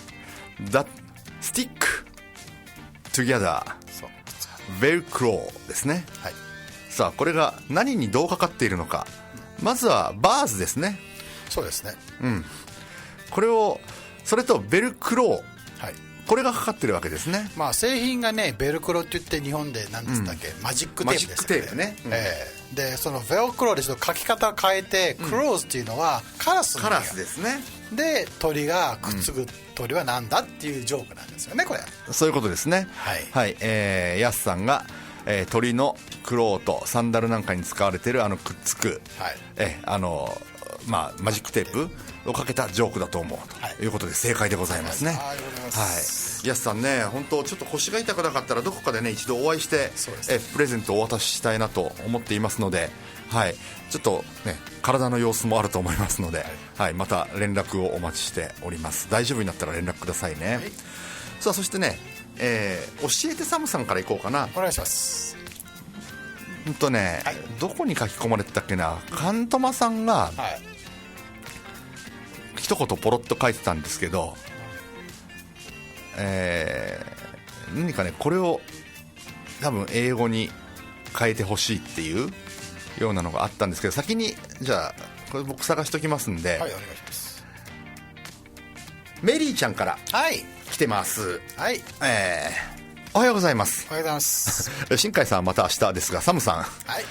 Speaker 3: that stick together? Velcro ですね。
Speaker 1: はい。
Speaker 3: さあこれが何にどうかかっているのか。まずはバーズですね。
Speaker 1: そうですね。
Speaker 3: うん。これをそれとベルクロー。
Speaker 1: はい。
Speaker 3: これがかかってるわけですね。
Speaker 1: まあ製品がねベルクロって言って日本で何つったっけ、マジックテープですよね。
Speaker 3: マジックテープね。
Speaker 1: でそのベルクロでちょっと書き方を変えて、クローズっていうのはカラスの
Speaker 3: カラスですね。
Speaker 1: で鳥がくっつく鳥はなんだっていうジョークなんですよねこれ。
Speaker 3: そういうことですね。
Speaker 1: はい。
Speaker 3: はい。ヤスさんが、鳥のクローとサンダルなんかに使われてるくっつく、
Speaker 1: はい、
Speaker 3: マジックテープをかけたジョークだと思うということで正解でございますね。はい。ヤスさんね、本当ちょっと腰が痛くなかったらどこかでね一度お会いして、プレゼントをお渡ししたいなと思っていますので、はい、ちょっとね体の様子もあると思いますので、はい、また連絡をお待ちしております。大丈夫になったら連絡くださいね。はい、さあそしてね、教えてサムさんからいこうかな。
Speaker 1: お願いします。
Speaker 3: ね、はい、どこに書き込まれてたっけな。カントマさんが、はい、一言ポロッと書いてたんですけど、何かねこれを多分英語に変えてほしいっていうようなのがあったんですけど、先にじゃあこれ僕探しときますんで、はい、お願いします。メリーちゃんから来てます。
Speaker 1: はい、
Speaker 3: おはようございます。
Speaker 1: おはようございます。
Speaker 3: 新海さんはまた明日ですが、サムさん、はい、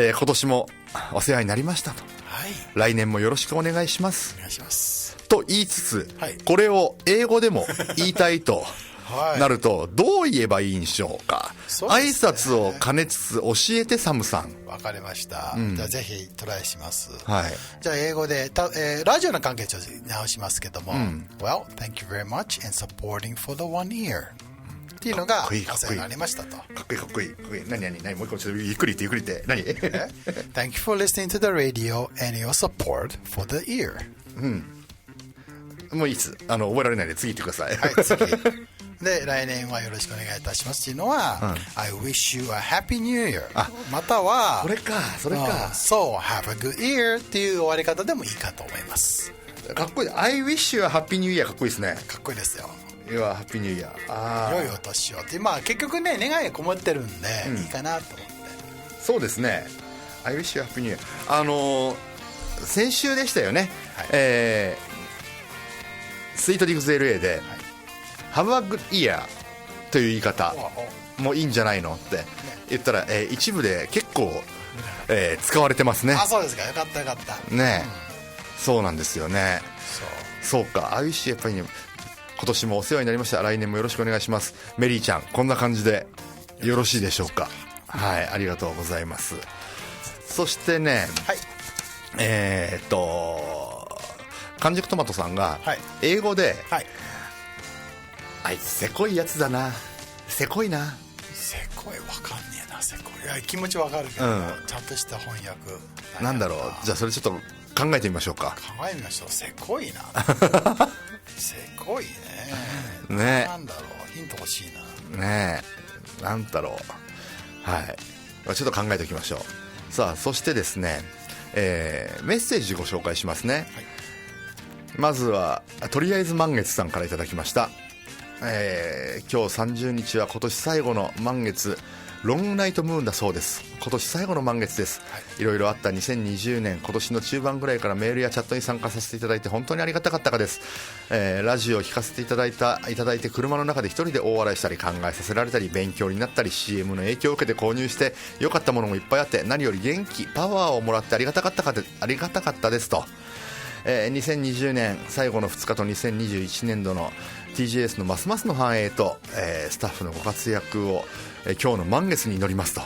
Speaker 3: 今年もお世話になりましたと、はい、来年もよろしくお願いします。
Speaker 1: お願いします
Speaker 3: と言いつつ、
Speaker 1: はい、
Speaker 3: これを英語でも言いたいとなるとどう言えばいいんでしょうか。挨拶を兼ねつつ教えてサムさん。
Speaker 1: わかりました、じゃあぜひトライします。
Speaker 3: はい、
Speaker 1: じゃあ英語でラジオの関係ちょっと直しますけども、Well, thank you very much and supporting for the 1 yearっていうのがお世話になりましたと。
Speaker 3: かっこいい。何もう一個ちょっとゆっくり言って何
Speaker 1: Thank you for listening to the radio and your support for the year。
Speaker 3: もういいです。覚えられないで次言ってください。
Speaker 1: はい、次で来年はよろしくお願いいたしますっていうのは、I wish you a happy new year または
Speaker 3: それか
Speaker 1: So have a good year っていう終わり方でもいいかと思います。
Speaker 3: かっこいい。 I wish you a happy new year かっこいいですね。
Speaker 1: かっこいいですよ。
Speaker 3: いやハッピーニューイヤー。
Speaker 1: 良いお年をって、まあ結局ね願いがこもってるんで、いいかなと思って。
Speaker 3: そうですね。 I wish you a happy new year。先週でしたよね、スイートディグズ LA で、Have a good year という言い方もいいんじゃないのって言ったら、一部で結構、使われてますね。
Speaker 1: あ、そうですか。よかった
Speaker 3: ね、そうなんですよね。そうか。 I wish you a happy new year、今年もお世話になりました。来年もよろしくお願いします。メリーちゃん、こんな感じでよろしいでしょうか。はい、ありがとうございます。そしてね、はい、完熟トマトさんが英語で、はい、あいつせこいやつだな、せこいな、
Speaker 1: せこいわかんねえな、せこい、いや気持ちわかるけど、ちゃんとした翻訳
Speaker 3: なんだろう。じゃあそれちょっと考えてみましょうか。
Speaker 1: 考えてみましょう。せこいなせこいね。
Speaker 3: ね、
Speaker 1: なんだろう、ヒント欲しいな。
Speaker 3: ねえ、なんだろう。はい、ちょっと考えておきましょう。さあそしてですね、メッセージご紹介しますね。はい、まずはとりあえず満月さんからいただきました。今日30日は今年最後の満月、ロングナイトムーンだそうです。今年最後の満月です。いろいろあった2020年、今年の中盤ぐらいからメールやチャットに参加させていただいて本当にありがたかったです。ラジオを聞かせていただいて車の中で一人で大笑いしたり考えさせられたり勉強になったり CM の影響を受けて購入して良かったものもいっぱいあって、何より元気パワーをもらってありがたかったですと。2020年最後の2日と2021年度の TGS のますますの繁栄と、スタッフのご活躍を、今日の満月に祈りますと。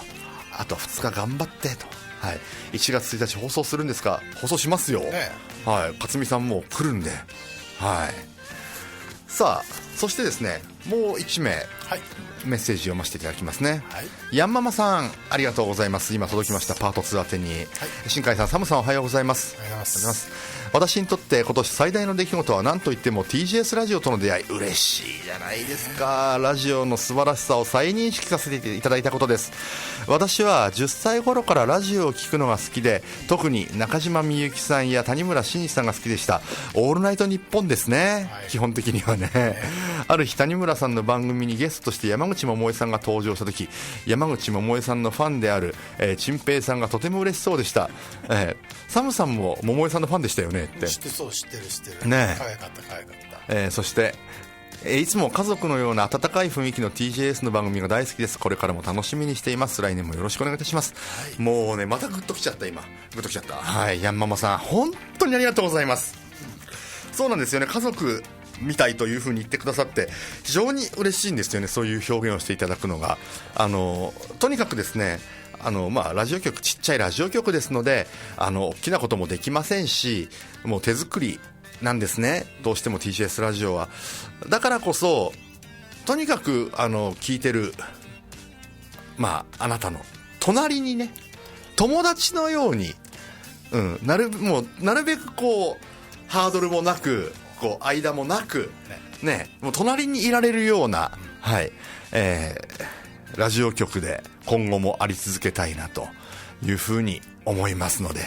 Speaker 3: あと2日頑張ってと、はい、1月1日放送するんですか。放送しますよ、はい、勝美さんも来るんで、はい、さあそしてですね、もう1名、
Speaker 1: はい、
Speaker 3: メッセージ読ませていただきますね、
Speaker 1: はい、
Speaker 3: ヤンママさんありがとうございます。今届きました、パート2宛てに、はい、新海さん、サムさんおはようございます。
Speaker 1: おはようございます。
Speaker 3: 私にとって今年最大の出来事は何といっても TGS ラジオとの出会い。嬉しいじゃないですか。ラジオの素晴らしさを再認識させていただいたことです。私は10歳頃からラジオを聞くのが好きで、特に中島みゆきさんや谷村新司さんが好きでした。オールナイトニッポンですね、はい、基本的にはね、ある日谷村さんの番組にゲストとして山口百恵さんが登場した時、山口百恵さんのファンである陳平さんがとても嬉しそうでした。サムさんも百恵さんのファンでしたよねって。
Speaker 1: 知ってる
Speaker 3: ね。
Speaker 1: 可愛かった、
Speaker 3: そしていつも家族のような温かい雰囲気の TJS の番組が大好きです。これからも楽しみにしています。来年もよろしくお願いいたします、はい、もうね、またグッときちゃった。今グッときちゃった。はい、ヤンママさん本当にありがとうございます。そうなんですよね、家族みたいという風に言ってくださって非常に嬉しいんですよね。そういう表現をしていただくのがとにかくですね、ラジオ局、ちっちゃいラジオ局ですので大きなこともできませんし、もう手作りなんですね、どうしても TCS ラジオは。だからこそとにかく聞いてるあなたの隣にね、友達のように、なるべくこうハードルもなく、こう間もなくね、もう隣にいられるような、はい、ラジオ局で今後もあり続けたいなというふうに思いますので、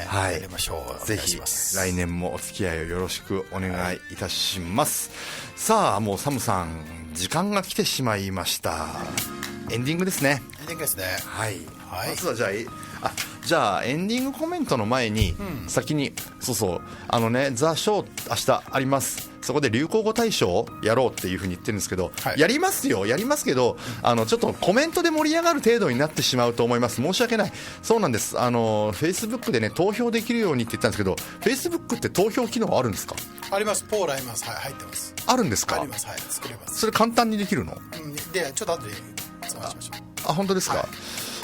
Speaker 3: はい、
Speaker 1: やりましょう。
Speaker 3: ぜひ来年もお付き合いをよろしくお願いいたします、はい、さあもうサムさん時間が来てしまいました。エンディングですね。
Speaker 1: エンディングですね。
Speaker 3: はい、はい、まずはじゃあエンディングコメントの前に、先にザ・ショー明日あります。そこで流行語大賞をやろうっていう風に言ってるんですけど、はい、やりますけどちょっとコメントで盛り上がる程度になってしまうと思います。申し訳ない。そうなんです。Facebook でね投票できるようにって言ったんですけど、 Facebook って投票機能あるんですか？
Speaker 1: あります。ポールあります。はい、入ってます。
Speaker 3: あるんですか？
Speaker 1: あります。はい、作れます。
Speaker 3: それ簡単にできるの？
Speaker 1: でちょっと後で探しましょう。
Speaker 3: 本当ですか？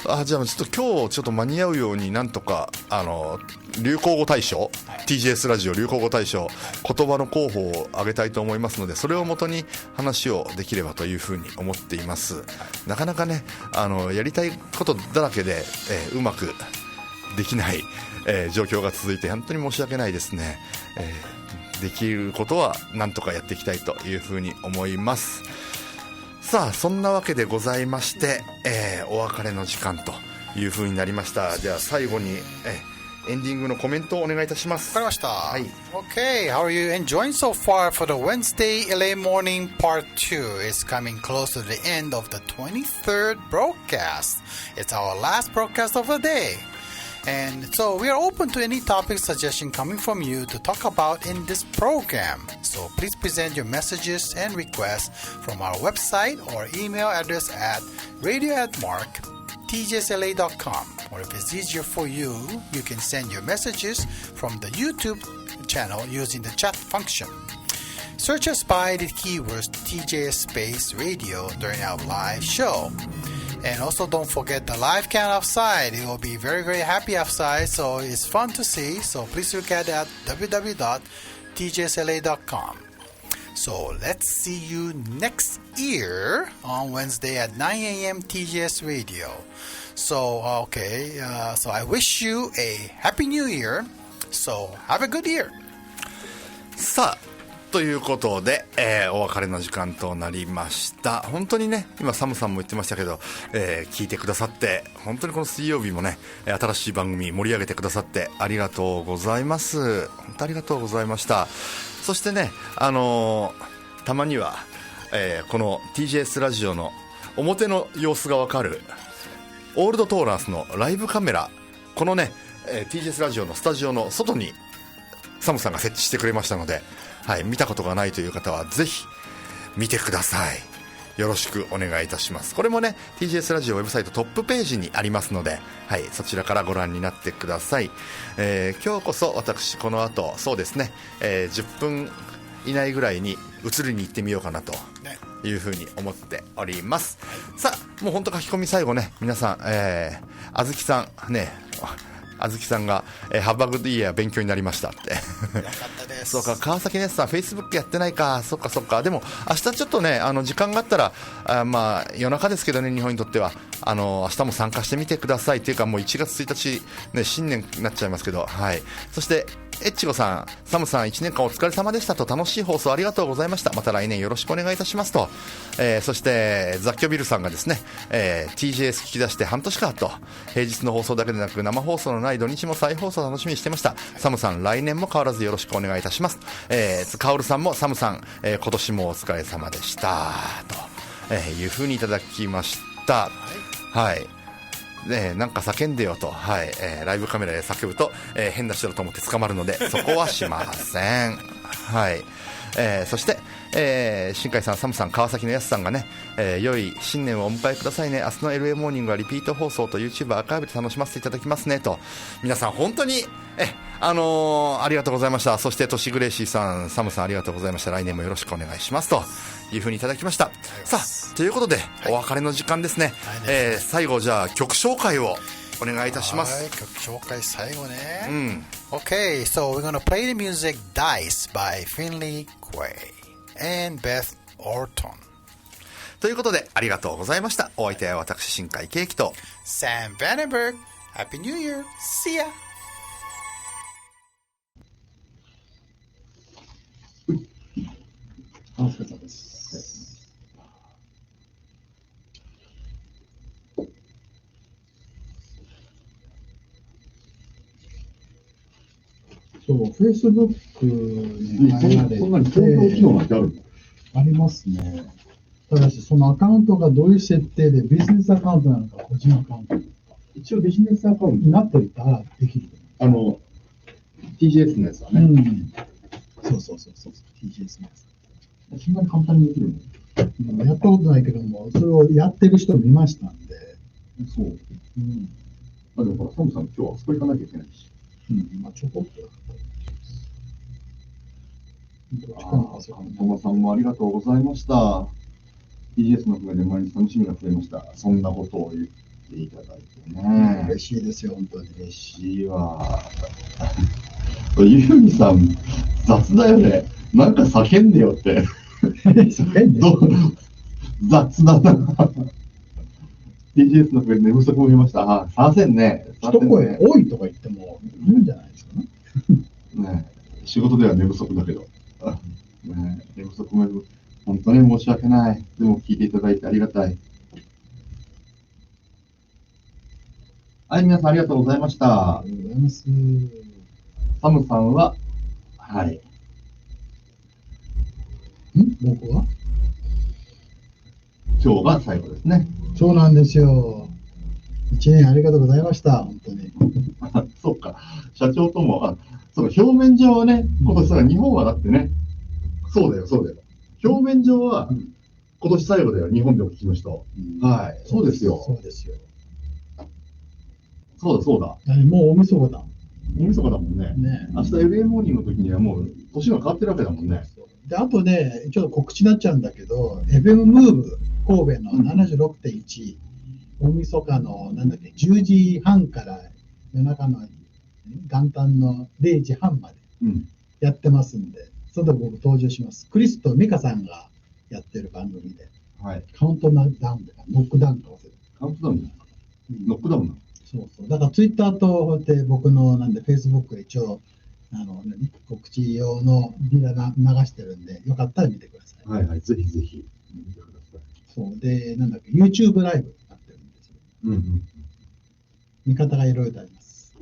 Speaker 3: はい、じゃあちょっと今日ちょっと間に合うようになんとか流行語大賞、はい、TGS ラジオ流行語大賞、言葉の候補を挙げたいと思いますので、それをもとに話をできればというふうに思っています、はい、なかなかねやりたいことだらけで、うまくできない、状況が続いて本当に申し訳ないですね、できることはなんとかやっていきたいというふうに思います。さあそんなわけでございまして、お別れの時間という風になりました。じゃあ最後に、エンディングのコメントをお願いいたします。
Speaker 1: わかりました。
Speaker 3: はい。
Speaker 1: Okay, how are you enjoying so far for the Wednesday LA Morning Part 2? It's coming close to the end of the 23rd broadcast. It's our last broadcast of the day.And so we are open to any topic suggestion coming from you to talk about in this program. So please present your messages and requests from our website or email address at radio@tjsla.com. Or if it's easier for you, you can send your messages from the YouTube channel using the chat function. Search us by the keywords TJS Space Radio during our live show.And also don't forget the live cam outside. It will be very, very happy outside, so it's fun to see. So please look at it at www.tjsla.com. So let's see you next year on Wednesday at 9 a.m. TGS Radio. So, so I wish you a happy new year. So have a good year.
Speaker 3: さあということで、お別れの時間となりました。本当にね、今サムさんも言ってましたけど、聞いてくださって本当にこの水曜日もね新しい番組盛り上げてくださってありがとうございます。本当ありがとうございました。そしてね、たまには、この TJS ラジオの表の様子がわかるオールドトーランスのライブカメラ、このね、TJS ラジオのスタジオの外にサムさんが設置してくれましたので、はい、見たことがないという方はぜひ見てください。よろしくお願いいたします。これもね TGS ラジオウェブサイトトップページにありますので、はい、そちらからご覧になってください。今日こそ私この後そうですね、10分以内ぐらいに移りに行ってみようかなというふうに思っております。さあもう本当書き込み最後ね、皆さん、あずきさんねあずきさんが、ハバグッドイヤー勉強になりましたって。
Speaker 1: よかったです。
Speaker 3: そうか、川崎のやつさん、フェイスブックやってないか、そっかそっか。でも、明日ちょっとね、時間があったら、まあ、夜中ですけどね、日本にとっては、明日も参加してみてください。っていうか、もう1月1日、ね、新年になっちゃいますけど、はい。そして、エッチゴさん、サムさん1年間お疲れ様でしたと、楽しい放送ありがとうございました。また来年よろしくお願いいたしますと。そして雑居ビルさんがですね、TJS 聞き出して半年かと、平日の放送だけでなく生放送のない土日も再放送楽しみにしてました。サムさん来年も変わらずよろしくお願いいたします。カオルさんもサムさん、今年もお疲れ様でしたと、いうふうにいただきました。はい、ね、なんか叫んでよと、はい、ライブカメラで叫ぶと、変な人だと思って捕まるのでそこはしません。はい、そして、新海さん、サムさん、川崎のやすさんがね、良い新年をお迎えくださいね。明日の LA モーニングはリピート放送と YouTube アーカイブで楽しませていただきますねと。皆さん本当にありがとうございました。そしてトシグレイシーさん、サムさんありがとうございました。来年もよろしくお願いしますというふうにいただきました。さあ、ということで、お別れの時間ですね。最後じゃあ曲紹介をお願いいたします。
Speaker 1: はい、曲紹介最後ね。Okay, so we're gonna play the music Dice by Finley Quay and Beth Orton.
Speaker 3: ということで、ありがとうございました。お相手は私、新海圭樹と
Speaker 1: Sam Vandenberg. Happy New Year. See ya.
Speaker 6: お疲れ様です。
Speaker 9: そう、Facebook に入られて、
Speaker 6: そんなに投票機能なんてあるの？
Speaker 9: ありますね。ただし、そのアカウントがどういう設定で、ビジネスアカウントなのか、個人アカウントなのか、
Speaker 6: 一応ビジネスアカウント
Speaker 9: になってるからできる。
Speaker 6: TGS のやつはね。
Speaker 9: そうそう、TGS のやつ。
Speaker 6: そんなに簡単にできる
Speaker 9: の？やったことないけども、それをやってる人を見ましたんで。
Speaker 6: そう。でもほら、サムさん、今日はそこ行かなきゃいけないし。
Speaker 9: まあ、ちょこっとだった。
Speaker 6: トマさんもありがとうございました。TGS のおかげで毎日楽しみが増えました。そんなことを言っていただいてね。
Speaker 9: 嬉しいですよ、本当に。
Speaker 6: 嬉しいわ。ユーミさん、雑だよね。なんか叫んでよって。
Speaker 9: 叫んで
Speaker 6: 雑だな。TGS のおかげで寝不足も見ました。させんね。
Speaker 9: 一声多いとか言ってもいいんじゃないですかね。
Speaker 6: ね、仕事では寝不足だけど。ね、寝不足も本当に申し訳ない。でも聞いていただいてありがたい。はい、皆さんありがとうございました。
Speaker 9: ありがとうございます。
Speaker 6: サムさんは、はい。
Speaker 9: 僕は
Speaker 6: 今日が最後ですね。
Speaker 9: そうなんですよ。1年ありがとうございました。本当に。
Speaker 6: そうか。社長とも、その表面上はね、今年さ、日本はだってね、そうだよ。表面上は、今年最後だよ、日本でお聞きの人。はい。そうですよ。
Speaker 9: そうですよ。
Speaker 6: そうだ。
Speaker 9: もう大晦日だ。
Speaker 6: 大晦日だもんね。明日 LA モーニングの時にはもう、年が変わってるわけだもんね。
Speaker 9: で、あとね、ちょっと告知になっちゃうんだけど、FM ムーブ神戸の 76.1、大晦日の、10時半から夜中の元旦の0時半までやってますんで、それで僕登場します。クリスとミカさんがやってる番組で、カウントダウンとか、ノックダウンとかする。
Speaker 6: カウントダウンノックダウンなの？
Speaker 9: そう。だからツイッターとで僕のフェイスブックで一応告知用のビラが流してるんで、よかったら見てください。
Speaker 6: はい、ぜひぜひ見てください。
Speaker 9: そうで、YouTube ライブになってるんですよ。見方がいろいろとあります。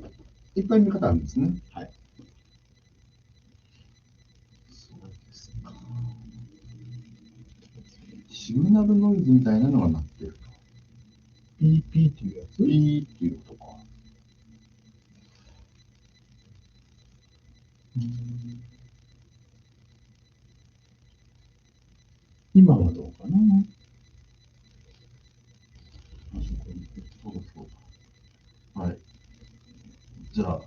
Speaker 6: いっぱい見方あるんですね。
Speaker 9: はい。
Speaker 6: そうですか。シグナルノイズみたいなのが鳴ってると。
Speaker 9: PP っていうやつ？
Speaker 6: P っていうとか。
Speaker 9: 今はどうかな。
Speaker 6: はい。じゃあ、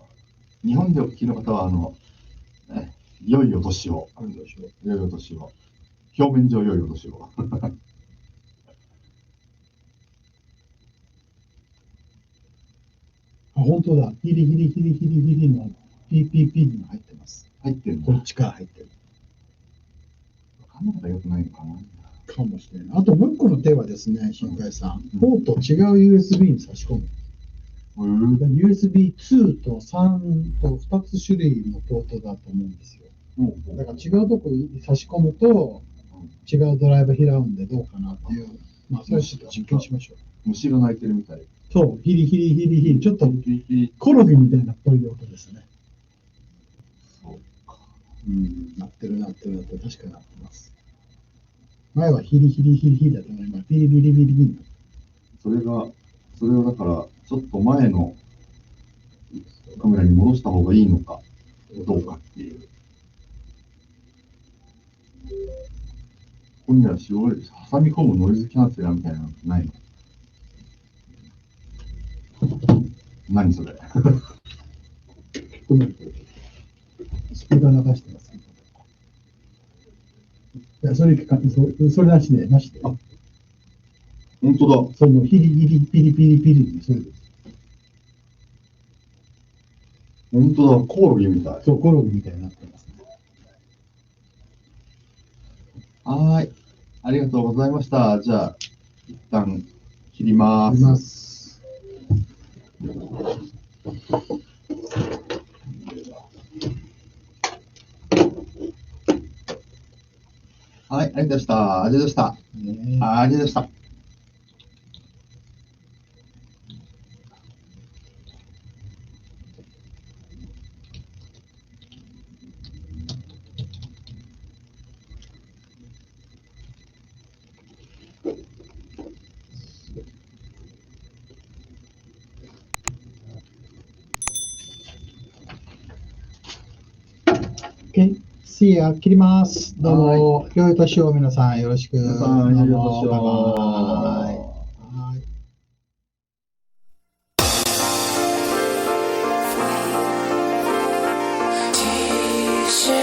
Speaker 6: 日本でお聞きの方は、良いお年を。良いお年を。表面上良いお年を。
Speaker 9: 本本当だ。ヒリヒリヒリヒリヒリの PPP にも入ってます。
Speaker 6: 入ってるの
Speaker 9: こっちから入ってる。
Speaker 6: カメラが良くないのかな。
Speaker 9: かもしれない。あともう一個の手はですね、新海さん、ポート違う USB に差し込む。USB2 と3と2つ種類のポートだと思うんですよ。だから違うとこに差し込むと、違うドライバー開うんでどうかなっていう、まあ、それをちょっと実験しましょう。
Speaker 6: 虫が鳴いてるみたい。
Speaker 9: そう、ヒリヒリヒリヒリ、ちょっとコロギみたいなっぽい音ですね。
Speaker 6: そうか。
Speaker 9: 鳴ってる、確かに鳴ってます。前はヒリヒリヒリヒリだったのに、今、ビリビリビリビリ。
Speaker 6: それをだから、ちょっと前のカメラに戻した方がいいのか、どうかっていう。ここには挟み込むノイズキャンセラーみたいなのないの？何それ？
Speaker 9: スピーカー流してます。いや、それなしで、なしで。あ、
Speaker 6: 本当だ。
Speaker 9: そのヒリヒリピリピリピリにそれです。
Speaker 6: 本当だ、コオロギみたい。
Speaker 9: そう、コオロギみたいになってますね。
Speaker 6: はーい。ありがとうございました。じゃあ、一旦切ります。はい、ありがとうございました。ありがとうございました。ありがとうございました。
Speaker 9: See ya、切ります。どうも、良いお年を皆さんよろしく。
Speaker 6: 皆さん、良いお年を。
Speaker 9: バイバイ。
Speaker 8: T-shirt